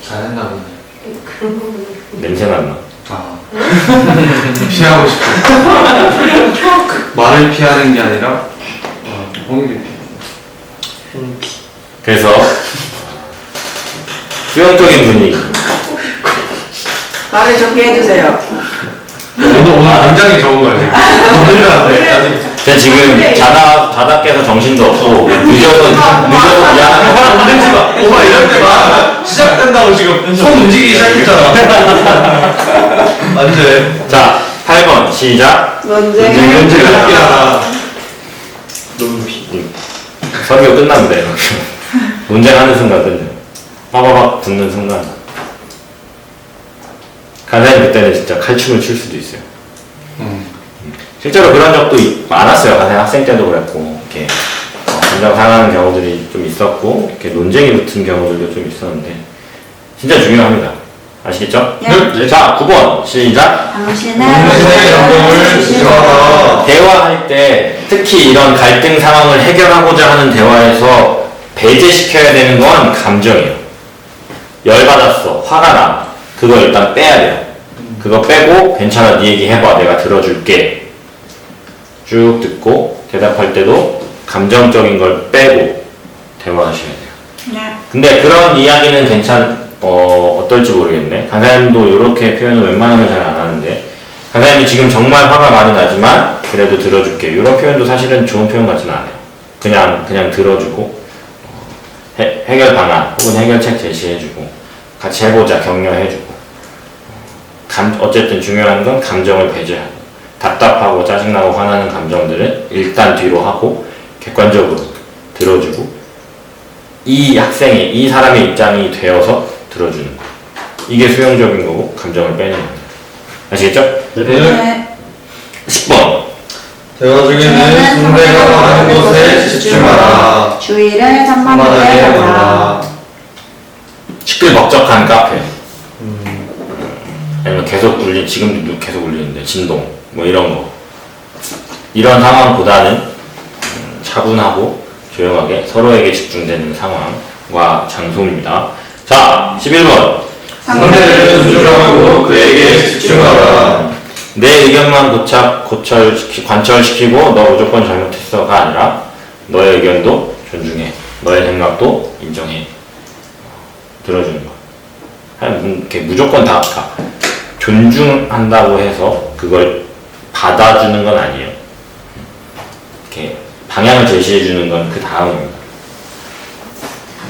잘했나 보네. 그런 거 냄새 났나? 아 피하고 싶어. 말을 피하는 게 아니라 그래서 수용적인 분위기. 말을 좋게 해주세요. 오늘 굉장히 좋은 거예요. 제가 지금 자다 깨서 정신도 없고 늦어서 미안하고 흔들지 마. 오빠 이럴 때가 시작된다고 지금 손 움직이기 시작했잖아. 안 돼. 자 8번 시작. 논쟁을 문제가 설교 끝나면 돼요. 논쟁하는 순간 끝내요. 빠바박 붙는 순간. 간사님 그때는 진짜 칼춤을 출 수도 있어요. 실제로 그런 적도 많았어요. 간사님 학생 때도 그랬고, 이렇게 감정 상하는 경우들이 좀 있었고, 이렇게 논쟁이 붙은 경우들도 좀 있었는데, 진짜 중요합니다. 아시겠죠? 네. 자, 9번 시작. 당신의 영을 주시하라. 대화할 때 특히 이런 갈등 상황을 해결하고자 하는 대화에서 배제시켜야 되는 건 감정이에요. 열받았어, 화가 나. 그거 일단 빼야 돼요. 그거 빼고 괜찮아, 네 얘기 해봐, 내가 들어줄게. 쭉 듣고 대답할 때도 감정적인 걸 빼고 대화하셔야 돼요. 네. 근데 그런 이야기는 어떨지 모르겠네. 강사님도 이렇게 표현을 웬만하면 잘 안 하는데, 강사님이 지금 정말 화가 많이 나지만 그래도 들어줄게. 이런 표현도 사실은 좋은 표현 같지는 않아요. 그냥 들어주고 해결 방안 혹은 해결책 제시해주고 같이 해보자 격려해주고. 어쨌든 중요한 건 감정을 배제하고, 답답하고 짜증나고 화나는 감정들은 일단 뒤로 하고 객관적으로 들어주고, 이 사람의 입장이 되어서 들어주는 거. 이게 수용적인 거고 감정을 빼는 겁니다. 아시겠죠? 네. 10번. 대화 중에는 상대가 말하는 것에 집중하라. 주의를 산만하게 산만하게 하라. 하라. 시끌벅적한 카페. 아니면 지금도 계속 울리는데 진동 뭐 이런 거. 이런 상황보다는 차분하고 조용하게 서로에게 집중되는 상황과 장소입니다. 자, 11번. 상대를 존중하고 그에게 집중하라. 내 의견만 관철시키고 너 무조건 잘못했어가 아니라 너의 의견도 존중해. 너의 생각도 인정해. 들어주는 거. 이렇게 무조건 다 존중한다고 해서 그걸 받아주는 건 아니에요. 이렇게 방향을 제시해주는 건 그 다음입니다.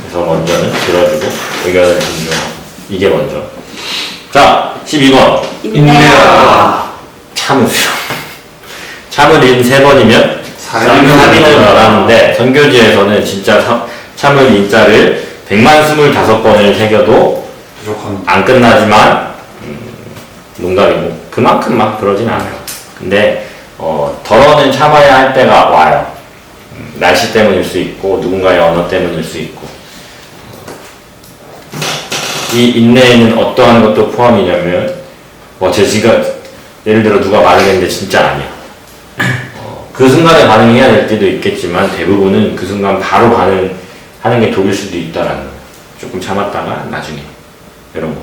그래서 먼저는 들어주고 의견을 존중하고, 이게 먼저. 자, 12번. 인내하라. 참으세요. 참을 3번이면 살인을 살인을 말하는데, 선교지에서는 진짜 참을 인자를 125번을 새겨도 부족합니다. 안 끝나지만 농담이고 그만큼 막 그러진 않아요. 근데 덜어는 참아야 할 때가 와요. 날씨 때문일 수 있고 누군가의 언어 때문일 수 있고. 이 인내에는 어떠한 것도 포함이냐면 제가 예를 들어 누가 말을 했는데 진짜 아니야. 그 순간에 반응해야 될 때도 있겠지만 대부분은 그 순간 바로 반응하는 게 독일 수도 있다라는 거예요. 조금 참았다가 나중에 이런 거.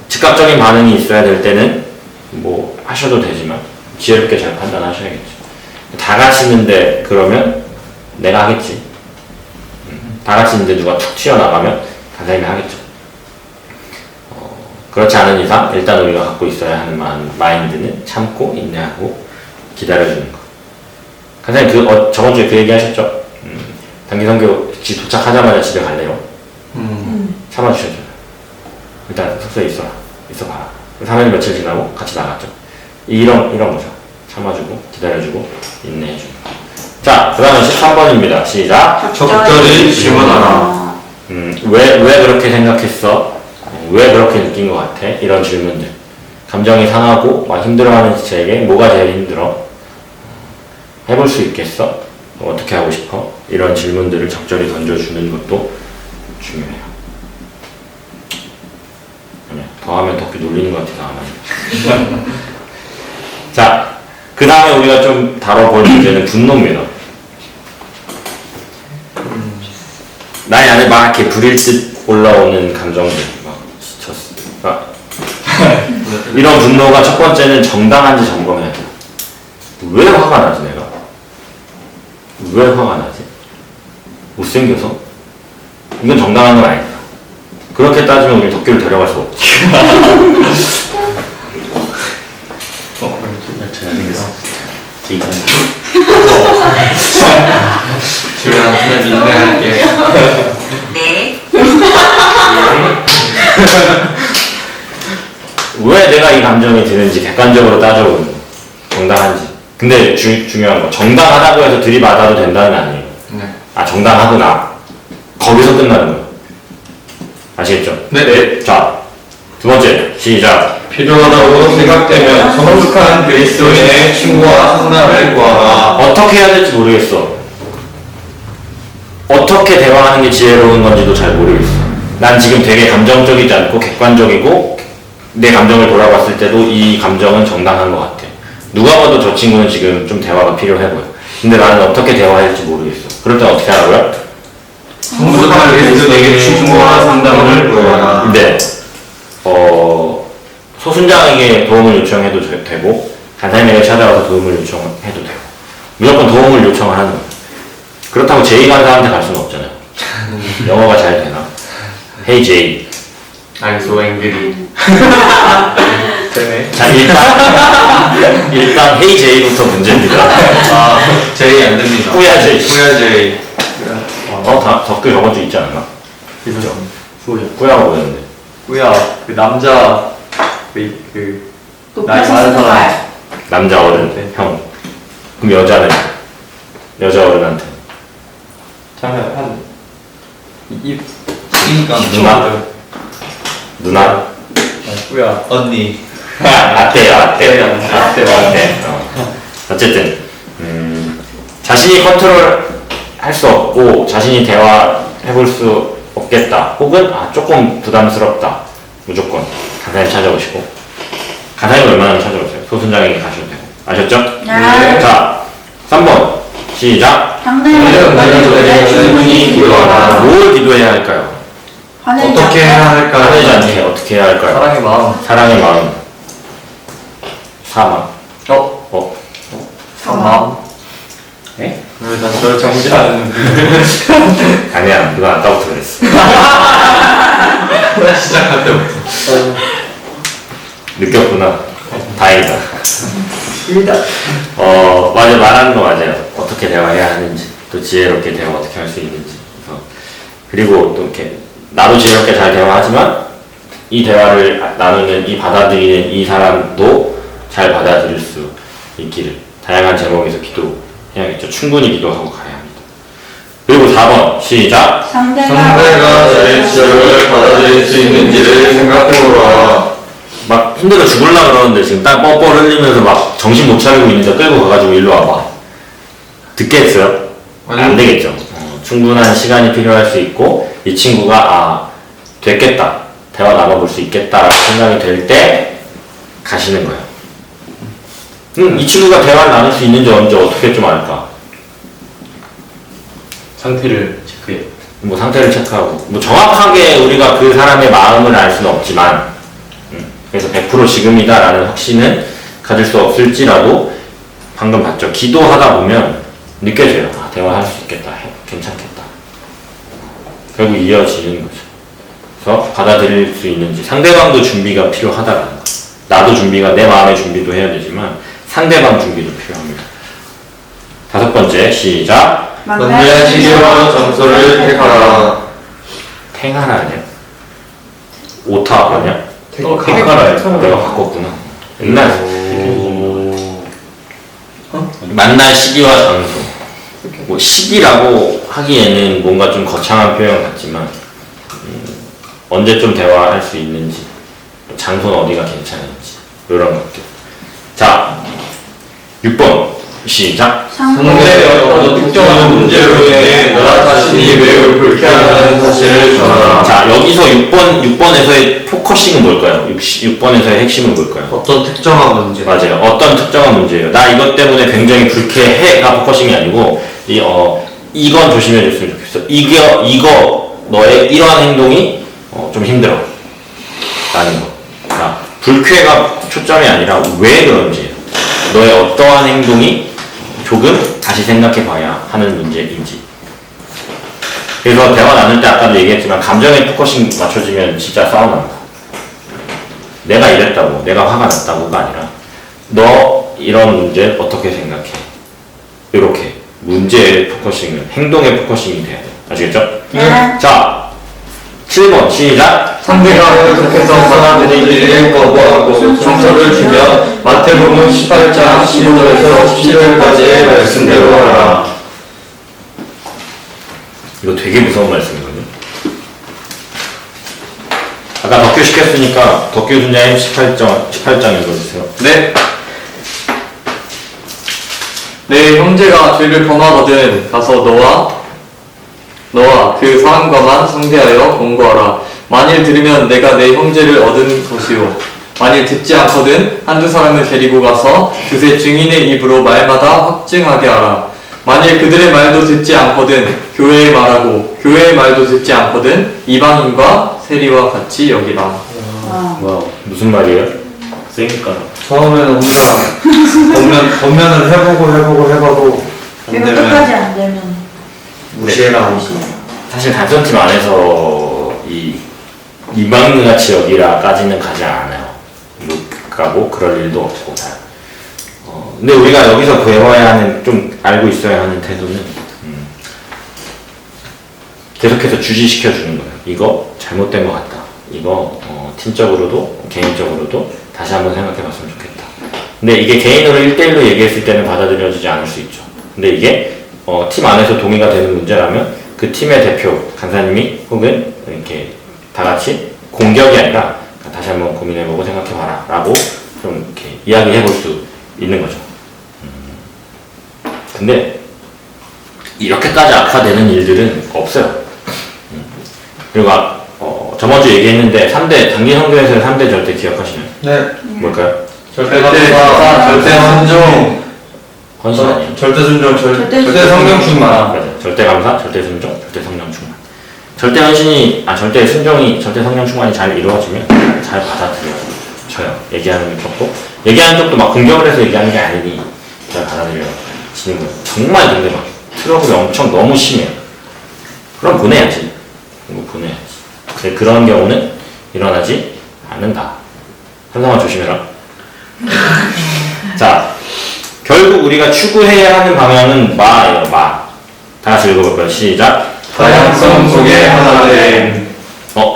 즉각적인 반응이 있어야 될 때는 뭐 하셔도 되지만 지혜롭게 잘 판단하셔야겠죠. 다 같이 있는데 그러면 내가 하겠지. 다 같이 있는데 누가 툭 튀어나가면 간사님이 하겠죠. 그렇지 않은 이상 일단 우리가 갖고 있어야 하는 마인드는 참고 인내하고 기다려주는 거. 간사님 저번 주에 그 얘기 하셨죠? 단기 선교 도착하자마자 집에 갈래요. 참아주셨잖아요. 일단 숙소에 있어봐라. 3일 며칠 지나고 같이 나갔죠. 이런 거죠. 참아주고 기다려주고 인내해주는 거. 자, 그 다음에 13번입니다. 시작. 적절히 질문하라. 왜 그렇게 생각했어? 왜 그렇게 느낀 것 같아? 이런 질문들. 감정이 상하고 막 힘들어하는 쟤에게 뭐가 제일 힘들어? 해볼 수 있겠어? 어떻게 하고 싶어? 이런 질문들을 적절히 던져주는 것도 중요해요. 더 하면 더 놀리는 것 같아서 안 하죠. 자, 그 다음에 우리가 좀 다뤄볼 문제는 분노입니다. 나의 안에 막 이렇게 불일 듯 올라오는 감정들, 이런 분노가 첫 번째는 정당한지 점검해야 돼요. 왜 화가 나지 내가? 왜 화가 나지? 못생겨서? 이건 정당한 건 아니다. 그렇게 따지면 우리 도쿄를 데려갈 수 없지. 잘생겼어. 주변한테 인내할게. 네. 왜 내가 이 감정이 드는지 객관적으로 따져보는 거. 정당한지. 근데 중요한 거. 정당하다고 해서 들이받아도 된다는 게 아니에요. 네. 아, 정당하구나. 거기서 끝나는 거예요. 아시겠죠? 네. 자, 두 번째. 시작. 필요하다고 생각되면 성숙한 그리스도인의 친구와 상담을 구하라. 어떻게 해야 될지 모르겠어. 어떻게 대화하는 게 지혜로운 건지도 잘 모르겠어. 난 지금 되게 감정적이지 않고 객관적이고 내 감정을 돌아봤을 때도 이 감정은 정당한 것 같아. 누가 봐도 저 친구는 지금 좀 대화가 필요해 보여. 근데 나는 어떻게 대화해야 할지 모르겠어. 그럴 땐 어떻게 하라고요? 성숙한 그리스도에게 친구와 상담을 구하라. 근데 소순장에게 도움을 요청해도 되고 간사님에게 찾아가서 도움을 요청해도 되고 무조건 도움을 요청을 하는 거예요. 그렇다고 제이 간사한테 갈 수는 없잖아요. 영어가 잘 되나? Hey Jay. I'm so angry. 되네. 자, 일단 Hey Jay부터 문제입니다. 아, 제이 안 됩니다. 꾸야 제이. 꾸야 제이. 덕글 저번 주 있지 않았나? 있죠. 후야. 꾸야가 뭐였는데? 후야. 그 남자 그 나이 높여서 많은 쓰는 사람. 말. 남자 어른, 네. 형. 그럼 여자는? 여자 어른한테. 잠깐 한 이. 그러니까 누나? 누나? 후야. 언니. 아떼요, 아떼. 아떼. 어쨌든, 자신이 컨트롤 할 수 없고, 자신이 대화해볼 수 없겠다. 혹은, 조금 부담스럽다. 무조건. 간사님 찾아오시고. 간사님 얼마나 찾아오세요? 소순장에게 가셔도 되고. 아셨죠? 네. 자, 3번. 시작. 상대방의 충분히 기도하라. 뭘 기도해야 할까요? 화내지 어떻게 해야 않고 화내지 할까요? 않게 어떻게 해야 할까요? 사랑의 마음. 사랑의 마음. 사망. 마음. 네? 왜난 저를 정지하는 아니야, 그거 아까부터 그랬어. 시작할 때부터. 느꼈구나. 다행이다. 길다. 맞아, 말하는 거 맞아요. 어떻게 대화해야 하는지, 또 지혜롭게 대화 어떻게 할 수 있는지. 그리고 또 이렇게, 나도 지혜롭게 잘 대화하지만, 이 대화를 나누는, 이 받아들이는 이 사람도 잘 받아들일 수 있기를. 다양한 제목에서 기도해야겠죠. 충분히 기도하고 가야 합니다. 그리고 4번, 시작. 상대가 나의 지적을 받아들일 수 있는지를 생각해보라. 막 힘들어 죽을라 그러는데 지금 땀 뻘뻘 흘리면서 막 정신 못 차리고 있는데 끌고 가가지고 일로 와봐. 듣겠어요? 안 되겠죠. 충분한 시간이 필요할 수 있고 이 친구가 됐겠다. 대화 나눠볼 수 있겠다라고 생각이 될 때 가시는 거예요. 이 친구가 대화를 나눌 수 있는지 언제 어떻게 좀 알까? 상태를 체크해. 뭐 상태를 체크하고 뭐 정확하게 우리가 그 사람의 마음을 알 수는 없지만 그래서 100% 지금이다라는 확신은 가질 수 없을지라도 방금 봤죠. 기도하다 보면 느껴져요. 대화할 수 있겠다. 괜찮겠다. 결국 이어지는 거죠. 그래서 받아들일 수 있는지 상대방도 준비가 필요하다라는 거. 나도 준비가 내 마음의 준비도 해야 되지만 상대방 준비도 필요합니다. 5번째 시작. 만나야지기로 점수를 택하라. 탱하라 아니야? 오타 아니야? 카카라예요. 내가 바꿨구나. 옛날 만날 시기와 장소. 뭐 시기라고 하기에는 뭔가 좀 거창한 표현 같지만 언제쯤 대화할 수 있는지, 장소는 어디가 괜찮은지 이런 것들. 자, 6번 시작. 상대의 어떤 특정한 문제로 인해 나 자신이 매우 불쾌하다는 사실을 전하라. 자, 여기서 6번에서의 포커싱은 뭘까요? 6번에서의 핵심은 뭘까요? 어떤 특정한 문제. 맞아요. 어떤 특정한 문제예요. 나 이것 때문에 굉장히 불쾌해가 포커싱이 아니고, 이건 조심해줬으면 좋겠어. 이거, 너의 이러한 행동이 좀 힘들어. 라는 거. 자, 불쾌가 초점이 아니라 왜 그런지. 너의 어떠한 행동이 조금 다시 생각해 봐야 하는 문제인지. 그래서 대화 나눌 때 아까도 얘기했지만 감정에 포커싱 맞춰지면 진짜 싸움 난다. 내가 이랬다고, 내가 화가 났다고가 아니라 너 이런 문제 어떻게 생각해? 이렇게 문제에 포커싱은 행동에 포커싱이 돼야 돼. 아시겠죠? 네. 자, 7번 시작. 상대가 계속해서 받아들이기를 거부하고 상처를 주면 마태복음 18장 15절에서 17절까지의 말씀대로 하라. 이거 되게 무서운 말씀이거든요. 아까 덕규 시켰으니까 덕규 준자님 18장 읽어주세요. 네. 내 형제가 죄를 범하거든 가서 너와 그 사람과만 상대하여 공고하라. 만일 들으면 내가 내 형제를 얻은 것이요. 만일 듣지 않거든 한두 사람을 데리고 가서 두세 증인의 입으로 말마다 확증하게 하라. 만일 그들의 말도 듣지 않거든 교회의 말하고 교회의 말도 듣지 않거든 이방인과 세리와 같이 여기라. 와, 무슨 말이에요? 세니까. 처음에는 혼자 권면을 해보고 안 이거 되면 끝까지 안 되면 무시해라. 사실 단선팀 안에서 이 이방인같이 여기라까지는 가지 않아요. 못 가고 그럴 일도 없고 다. 근데 우리가 여기서 배워야 하는, 좀 알고 있어야 하는 태도는 계속해서 주지시켜 주는 거예요. 이거 잘못된 것 같다. 이거 팀적으로도 개인적으로도 다시 한번 생각해 봤으면 좋겠다. 근데 이게 개인으로 1대1로 얘기했을 때는 받아들여지지 않을 수 있죠. 근데 이게 팀 안에서 동의가 되는 문제라면 그 팀의 대표 간사님이 혹은 이렇게 다 같이 공격이 아니라 다시 한번 고민해보고 생각해봐라 라고 좀 이렇게 이야기해 볼 수 있는 거죠. 근데 이렇게까지 악화되는 일들은 없어요. 그리고 저번 주 얘기했는데 3대 당진 성경에서의 3대 절대 기억하시나요? 네. 뭘까요? 절대 감사, 절대 순종, 헌신 아니에요? 절대 순종, 절대 절대 성경 충만. 맞아요. 절대 감사, 절대 순종, 절대 성령 충만. 절대 헌신이, 절대 순종이, 절대 성령 충만이 잘 이루어지면 잘 받아들여져요. 얘기하는 쪽도. 얘기하는 쪽도 막 공격을 해서 얘기하는 게 아니니 잘 받아들여지는 거예요. 정말 근데 막 트러블이 엄청 너무 심해요. 그럼 보내야지. 이거 보내야지. 근데 그런 경우는 일어나지 않는다. 현상아 조심해라. 자, 결국 우리가 추구해야 하는 방향은 마예요. 마. 다 같이 읽어볼까요? 시작. 다양성 속에 하나 된.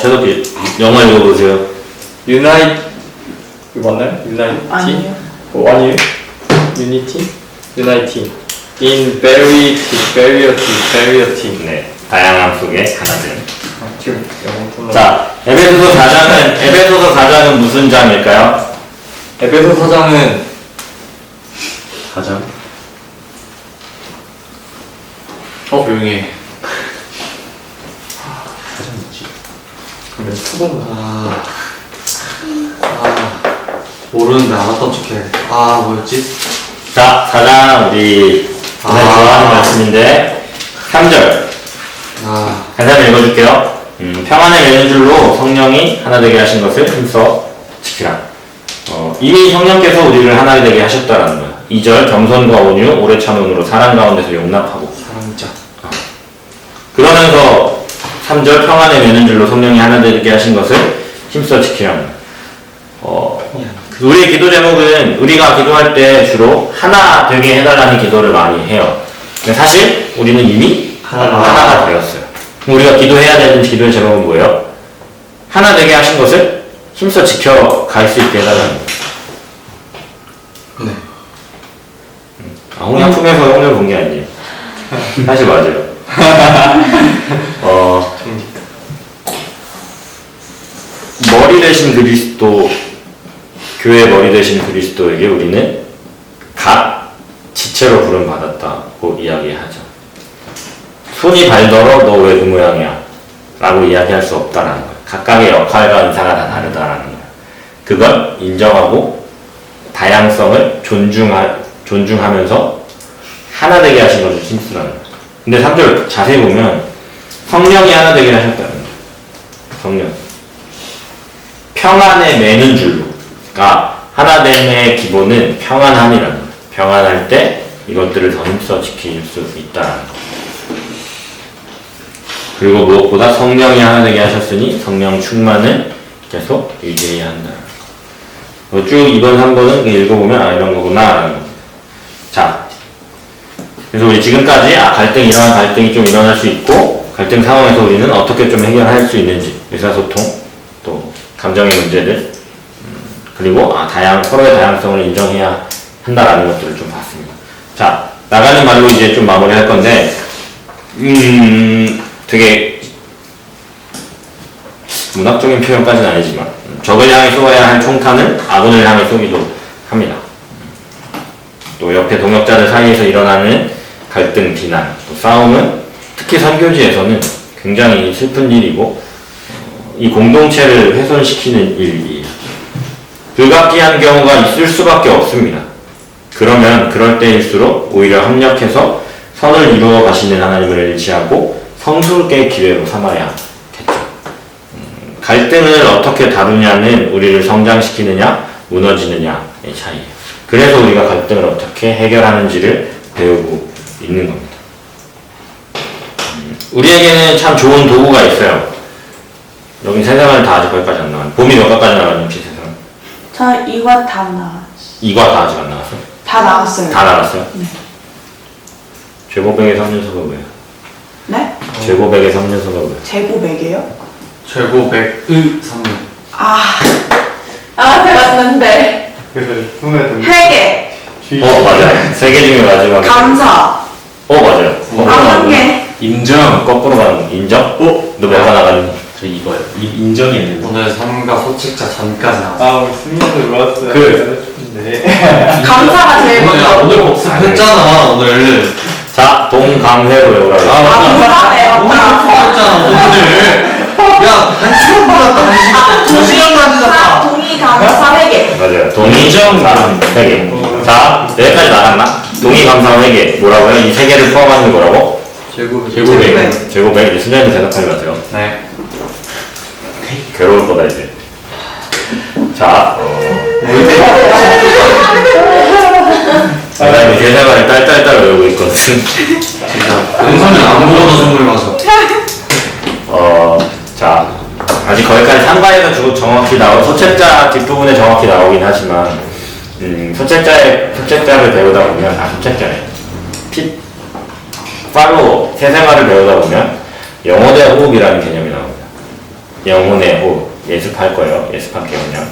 최덕기 영어 읽어보세요. 유나이트 이거 맞나요? 유나이티? 아니요. 아니에요? 유니티? 유나이티 in variety 네, 다양함 속에 하나된. 지금 영어 톤 자, 에베소서 4장은 무슨 장일까요? 에베소 4장은 가장. 조용히 해. 가장 뭐지? 그러면 수고인가? 모르는데 알았던 척 해. 뭐였지? 자, 4장 우리 오늘 좋아하는 말씀인데 3절 간단히 읽어줄게요. 평안을 내는 줄로 성령이 하나 되게 하신 것을 힘써 지키라. 이미 성령께서 우리를 하나 되게 하셨다라는 거야. 2절 겸손과 온유, 오래 참음으로 사랑 가운데서 용납하고. 사랑자. 그러면서 3절 평안에 매는 줄로 성령이 하나 되게 하신 것을 힘써 지키라는 거야. 우리의 기도 제목은 우리가 기도할 때 주로 하나 되게 해달라는 기도를 많이 해요. 근데 사실 우리는 이미 하나가 되었어요. 우리가 기도해야 되는 기도의 제목은 뭐예요? 하나 되게 하신 것을 힘써 지켜갈 수 있게 해달라는 거예요. 네. 홍양품에서 오늘 본 게 아니에요. 사실 맞아요. 머리 대신 그리스도, 교회 머리 대신 그리스도에게 우리는 각 지체로 부름받았다고 이야기하죠. 손이 발더러 너 왜 그 모양이야? 라고 이야기할 수 없다라는 거예요. 각각의 역할과 은사가 다 다르다라는 거예요. 그걸 인정하고 다양성을 존중하면서 하나 되게 하신 것을 힘쓰라는 거예요. 근데 3절 자세히 보면 성령이 하나 되게 하셨다는 거예요. 성령. 평안에 매는 줄로. 그러니까 하나됨의 기본은 평안함이라는 거예요. 평안할 때 이것들을 더 힘써 지킬 수 있다. 그리고 무엇보다 성령이 하나 되게 하셨으니 성령 충만을 계속 유지해야 한다. 쭉 이번 3번은 읽어보면 이런 거구나. 자, 그래서 우리 지금까지 이러한 갈등이 좀 일어날 수 있고 갈등 상황에서 우리는 어떻게 좀 해결할 수 있는지, 의사소통, 또 감정의 문제들, 그리고 서로의 다양성을 인정해야 한다라는 것들을 좀 봤습니다. 자, 나가는 말로 이제 좀 마무리할 건데 되게 문학적인 표현까지는 아니지만 적을 향해 쏘아야 할 총탄은 아군을 향해 쏘기도 합니다. 또 옆에 동역자들 사이에서 일어나는 갈등, 비난, 또 싸움은 특히 선교지에서는 굉장히 슬픈 일이고 이 공동체를 훼손시키는 일이에요. 불가피한 경우가 있을 수밖에 없습니다. 그러면 그럴 때일수록 오히려 협력해서 선을 이루어 가시는 하나님을 의지하고 성숙의 기회로 삼아야겠죠. 갈등을 어떻게 다루냐는 우리를 성장시키느냐 무너지느냐의 차이예요. 그래서 우리가 갈등을 어떻게 해결하는지를 배우고 있는 겁니다. 우리에게는 참 좋은 도구가 있어요. 여기 세상을 다 아직 거기까지 안 나왔는데 봄이 몇 가까지 나갔니 혹시 세상? 저 2과 다 나왔어요. 2과 다 아직 안 나갔어? 다 나왔어요. 다 나갔어요? 네. 죄고백의 3년서가 뭐예요? 네? 죄고백의 3년서가 뭐예요? 제곱액이에요? 최고 100의 3년. 배웠는데. 그래서 손에 회계, 맞아요. 3개 중에 마지막에 감사, 맞아요. 관계. 인정. 거꾸로 가는 인정? 너 몇 번 나갔니? 저 이거요. 인정이 있는데. 오늘 3과 소책자 전까지 나왔어. 우리 승리도 좋았어요. 감사가 제일 먼저. 오늘 복습했잖아 오늘. 자, 동감회로 외우라고. 감사네요. 복습했잖아 오늘. 야 1시간 받았다 1시간. 2시간 받았다. 동의, 감사, 회계. 맞아요. 동의, 감사, 회계. 자, 여기까지 나갔나? 동의, 감사, 회계. 뭐라고요? 이 세 개를 포함하는 게 뭐라고? 제곱백. 제곱백. 이제 순자님 대답하지 마세요. 네. 괴로울 거다, 이제. 자, 내가 이제 대사관을 딸딸딸 외우고 있거든. 진짜 은선이 아무거나 선물 마셔. 자, 아직 거기까지 상관에서 정확히 소책자 뒷부분에 정확히 나오긴 하지만, 소책자를 배우다 보면, 소책자네. 팔로우, 세생활을 배우다 보면, 영혼의 호흡이라는 개념이 나옵니다. 영혼의 호흡. 예습할 거예요. 예습할게요, 그냥.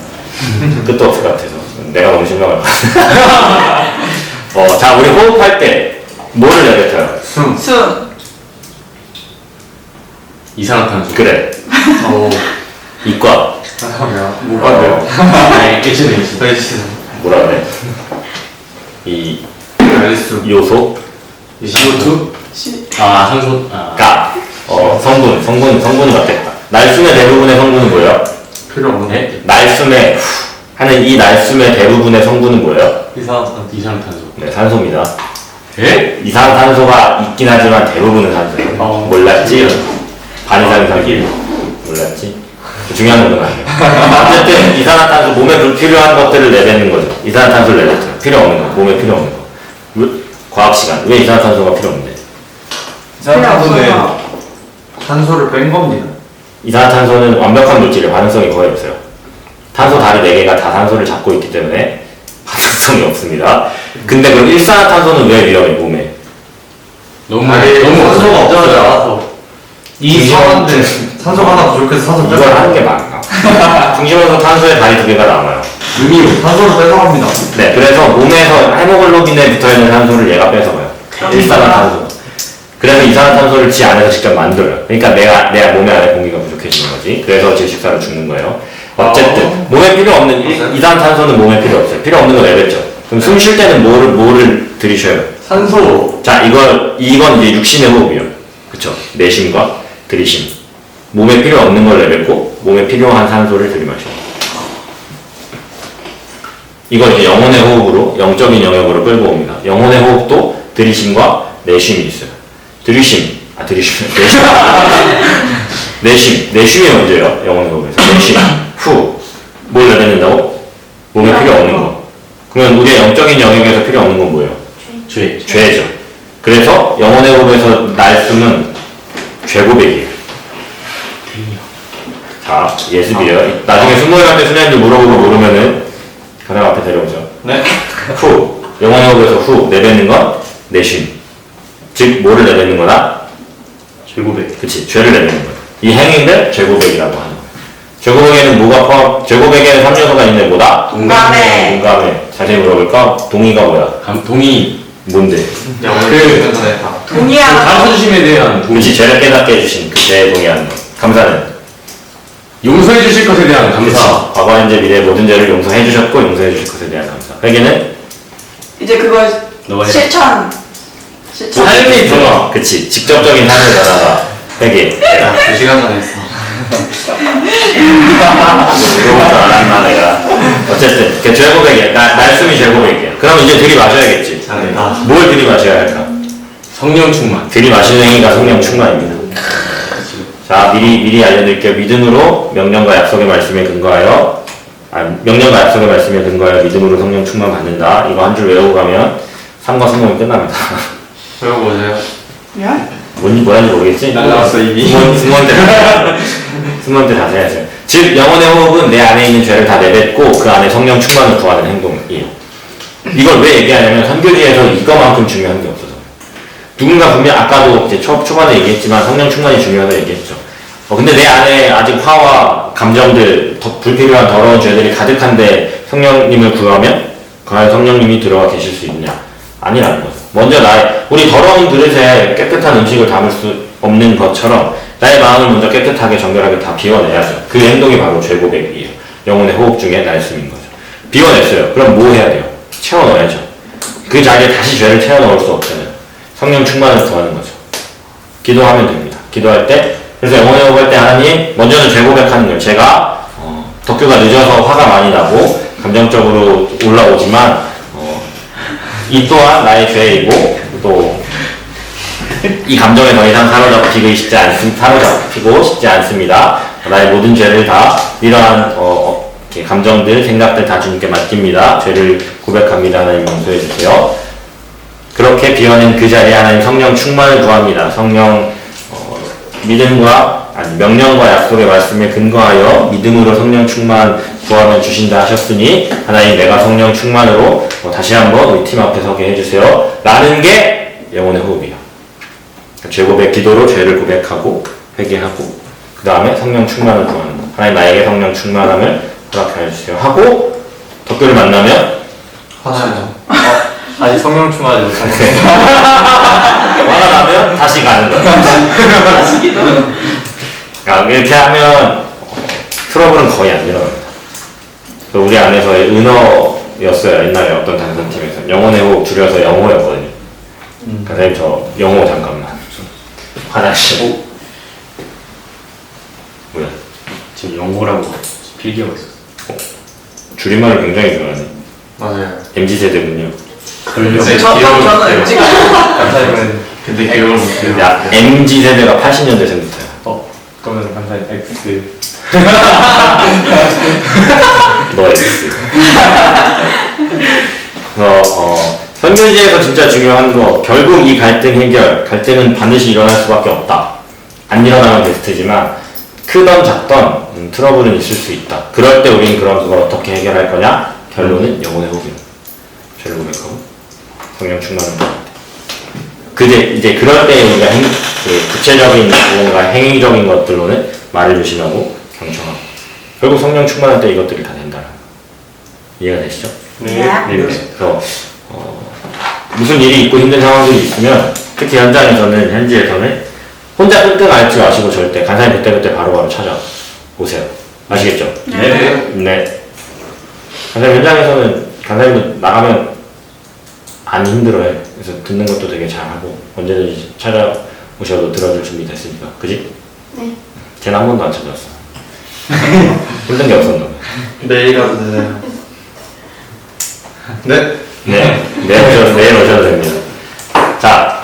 끝도 없을 것 같아서. 내가 너무 실망할 것 같아. 자, 우리 호흡할 때, 뭐를 내뱉어요? 숨. 순. 이산화탄소. 그래. 이과. 뭐가 돼요? 아니, 깨치는 뭐라 그래? 이 알리스. 요소? CO2? 산소. 성분이 맞겠다. 날숨의 대부분의 성분은 뭐예요? 필요 없는. 네? 날숨에 하는 이 날숨의 대부분의 성분은 뭐예요? 이산화탄소. 네, 산소입니다. 에? 이산화탄소가 있긴 하지만 대부분은 산소예요. 몰랐지? 반 이상이 산소. 몰랐지? 중요한 건 아니에요. 어쨌든 이산화탄소 몸에 불필요한 것들을 내뱉는 거죠. 이산화탄소를 내뱉어요. 필요 없는 거, 몸에 필요 없는 거. 과학 시간. 왜 이산화탄소가 필요 없는데? 이산화탄소는 탄소를 뺀 겁니다. 이산화탄소는 완벽한 물질의 반응성이 거의 없어요. 탄소 다리 4개가 다 산소를 잡고 있기 때문에 반응성이 없습니다. 근데 그럼 일산화탄소는 왜 위험해, 몸에? 너무 산소가 없어요. 이 사람들 산소가 하나 부족해서 산소 이걸 하는 게 맞나? 중심원소 탄소에 다리 2개가 남아요. 의미 산소를 뺏어갑니다. 네, 그래서 몸에서 헤모글로빈에 붙어있는 산소를 얘가 뺏어가요. 일산화탄소. 그래서 이산화탄소를 지 안에서 직접 만들어요. 그러니까 내 몸에 안에 공기가 부족해지는 거지. 그래서 질식사로 죽는 거예요. 어쨌든 몸에 필요 없는 이산화탄소는 몸에 필요 없어요. 필요 없는 거 내뱉죠. 그럼 숨 쉴 때는 뭐를 들이쉬어요? 산소. 자, 이건 이제 육신의 호흡이요. 그쵸? 내심과 들이심. 몸에 필요 없는 걸 내뱉고 몸에 필요한 산소를 들이마셔요. 이걸 이제 영혼의 호흡으로, 영적인 영역으로 끌고 옵니다. 영혼의 호흡도 들이심과 내심이 있어요. 내심이 먼저예요. 영혼의 호흡에서. 내심, 후. 뭘 내뱉는다고? 몸에 필요 없는 거. 그러면 우리의 영적인 영역에서 필요 없는 건 뭐예요? 죄죠. 그래서 영혼의 호흡에서 날숨은 죄고백이에요. 자, 예습이에요. 나중에 스무일한테 수련님 물어보고 모르면은 가장 앞에 데려오죠. 네. 후, 영혼의 호흡에서 후 내뱉는 건 내쉼. 즉 뭐를 내뱉는 거다? 죄고백. 그치, 죄를 내뱉는 거야. 이 행위를 죄고백이라고 하는 거야. 죄고백에는 뭐가 포함? 죄고백에는 3요소가 있는데 뭐다? 공감해. 공감해. 자세히 물어볼까? 동의가 뭐야? 동의. 뭔데? 그 동의하는 거. 가르쳐주심에 대한 동의. 그치, 죄를 깨닫게 해주신 그 죄에 동의하는 거. 감사는? 용서해 주실 것에 대한 감사. 그치. 과거, 현재, 미래 모든 죄를 용서해 주셨고 용서해 주실 것에 대한 감사. 회개는? 이제 그걸 너의 실천. 삶이 변화. 그치. 직접적인 삶의 변화가 회개. 야, 2시간 전에 했어. 물어볼 줄 알았나 내가. 어쨌든 그 죄고백이야. 말씀이 죄고백이야. 그럼 이제 들이마셔야겠지. 잘했다. 뭘 들이마셔야 할까? 성령 충만. 들이마시는 행위가 성령 충만입니다. 자, 미리 알려드릴게요. 믿음으로 명령과 약속의 말씀에 근거하여 명령과 약속의 말씀에 근거하여 믿음으로 성령 충만 받는다. 이거 한 줄 외우고 가면 3과 성공이 끝납니다. 배워보세요. 예? 뭔지 뭐라는지 모르겠지? 날라왔어, 이미. 승무원 때 다시 해야죠. 즉 영혼의 호흡은 내 안에 있는 죄를 다 내뱉고 그 안에 성령 충만을 구하는 행동이에요. 이걸 왜 얘기하냐면 선교지에서 이거만큼 중요한 게 없어서 누군가 분명 아까도 이제 초반에 얘기했지만 성령 충만이 중요하다고 얘기했죠. 근데 내 안에 아직 화와 감정들, 불필요한 더러운 죄들이 가득한데 성령님을 구하면 그 안에 성령님이 들어가 계실 수 있느냐? 아니라는 거죠. 먼저 우리 더러운 그릇에 깨끗한 음식을 담을 수 없는 것처럼 나의 마음을 먼저 깨끗하게 정결하게 다 비워내야죠. 그 행동이 바로 죄고백이에요. 영혼의 호흡 중에 날숨인 거죠. 비워냈어요. 그럼 뭐 해야 돼요? 채워넣어야죠. 그 자리에 다시 죄를 채워넣을 수 없잖아요. 성령 충만을 구하는 거죠. 기도하면 됩니다. 기도할 때 그래서 영혼의 호흡 할 때 하나님 먼저는 죄고백하는 거예요. 제가 덕교가 늦어서 화가 많이 나고 감정적으로 올라오지만 이 또한 나의 죄이고 또 이 감정에 더 이상 사로잡히고 싶지 않습니다. 나의 모든 죄를 다 이러한 이렇게 감정들, 생각들 다 주님께 맡깁니다. 죄를 고백합니다. 하나님 용서해 주세요. 그렇게 비워낸 그 자리에 하나님 성령 충만을 구합니다. 성령 믿음과 명령과 약속의 말씀에 근거하여 믿음으로 성령 충만 구하면 주신다 하셨으니 하나님 내가 성령 충만으로 다시 한번 우리 팀 앞에 서게 해주세요. 라는 게 영혼의 호흡이에요. 죄고백 기도로 죄를 고백하고 회개하고 그 다음에 성령 충만을 구하는 거. 하나님 나에게 성령 충만함을 허락하여 주세요. 하고 덕교를 만나면 화나요. 아직 성령 충만하지 못하네. 화가 나면 다시 가는 거예요. 다시 기도. 이렇게 하면 트러블은 거의 안 일어납니다. 우리 안에서의 은어였어요. 옛날에 어떤 단상팀에서 영혼의 호흡 줄여서 영호였거든요. 선생님 저 영호 잠깐만 화장실 뭐야? 지금 영호라고 필기하고 있었어. 줄임말을 굉장히 좋아하네. 맞아요. MZ세대군요. 근데 저는 MZ가 감사님은 근데 기억을 못해요. 야, MZ세대가 80년대생부터야. 그러면 감사님 X. 너 X. 그래서 선교지에서 진짜 중요한 거 결국 이 갈등은 반드시 일어날 수밖에 없다. 안 일어나면 베스트지만 크던 작던 트러블은 있을 수 있다. 그럴 때 우리는 그걸 어떻게 해결할 거냐? 결론은 영혼의 호흡입니다. 죄를 고백하고 성령 충만을 이제 그럴 때 우리가 구체적인 뭔가 행위적인 것들로는 말을 조심하고 경청하고 결국 성령 충만할 때 이것들이 다 된다는 거. 이해가 되시죠? 네. 그래서 무슨 일이 있고 힘든 상황들이 있으면 특히 현지에서는 혼자 끙끙 앓지 마시고 절대 간사님 그때 바로바로 찾아오세요. 아시겠죠? 네. 간사님 현장에서는 간사님도 나가면 안 힘들어요. 그래서 듣는 것도 되게 잘하고 언제든지 찾아오셔도 들어줄 준비 됐으니까. 그지? 네. 쟤는 한 번도 안 찾아왔어. 힘든 게 없었나 봐. 내일 가도 되나요? 네. 내일 오셔도 됩니다. 자,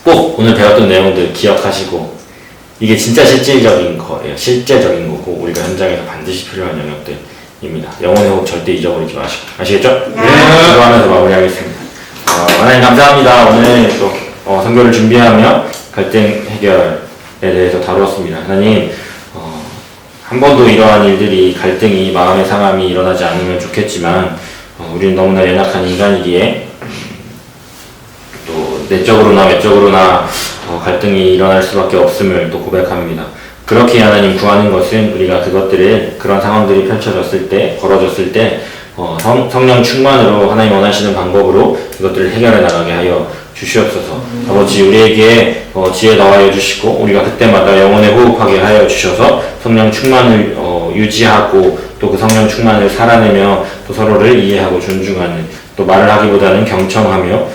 꼭 오늘 배웠던 내용들 기억하시고 이게 진짜 실질적인 거예요. 실제적인 거고 우리가 현장에서 반드시 필요한 영역들 입니다. 영혼의 호흡 절대 잊어버리지 마시고. 아시겠죠? 네. 기도하면서 마무리하겠습니다. 하나님 감사합니다. 오늘 또 선교를 준비하며 갈등 해결에 대해서 다루었습니다. 하나님, 한 번도 이러한 일들이, 갈등이, 마음의 상함이 일어나지 않으면 좋겠지만 우리는 너무나 연약한 인간이기에 또 내적으로나 외적으로나 갈등이 일어날 수밖에 없음을 또 고백합니다. 그렇게 하나님 구하는 것은 우리가 그것들을, 그런 상황들이 펼쳐졌을 때, 벌어졌을 때 성령 충만으로 하나님 원하시는 방법으로 그것들을 해결해 나가게 하여 주시옵소서. 아버지, 우리에게 지혜 더하여 주시고 우리가 그때마다 영혼에 호흡하게 하여 주셔서 성령 충만을 유지하고 또 그 성령 충만을 살아내며 또 서로를 이해하고 존중하는, 또 말을 하기보다는 경청하며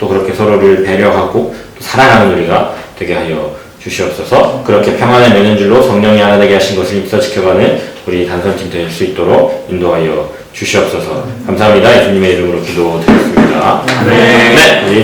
또 그렇게 서로를 배려하고 또 사랑하는 우리가 되게 하여 주시옵소서. 그렇게 평안에 매는 줄로 성령이 하나 되게 하신 것을 힘써 지켜가는 우리 단선팀 될 수 있도록 인도하여 주시옵소서. 감사합니다. 예수님의 이름으로 기도드렸습니다. 네. 우리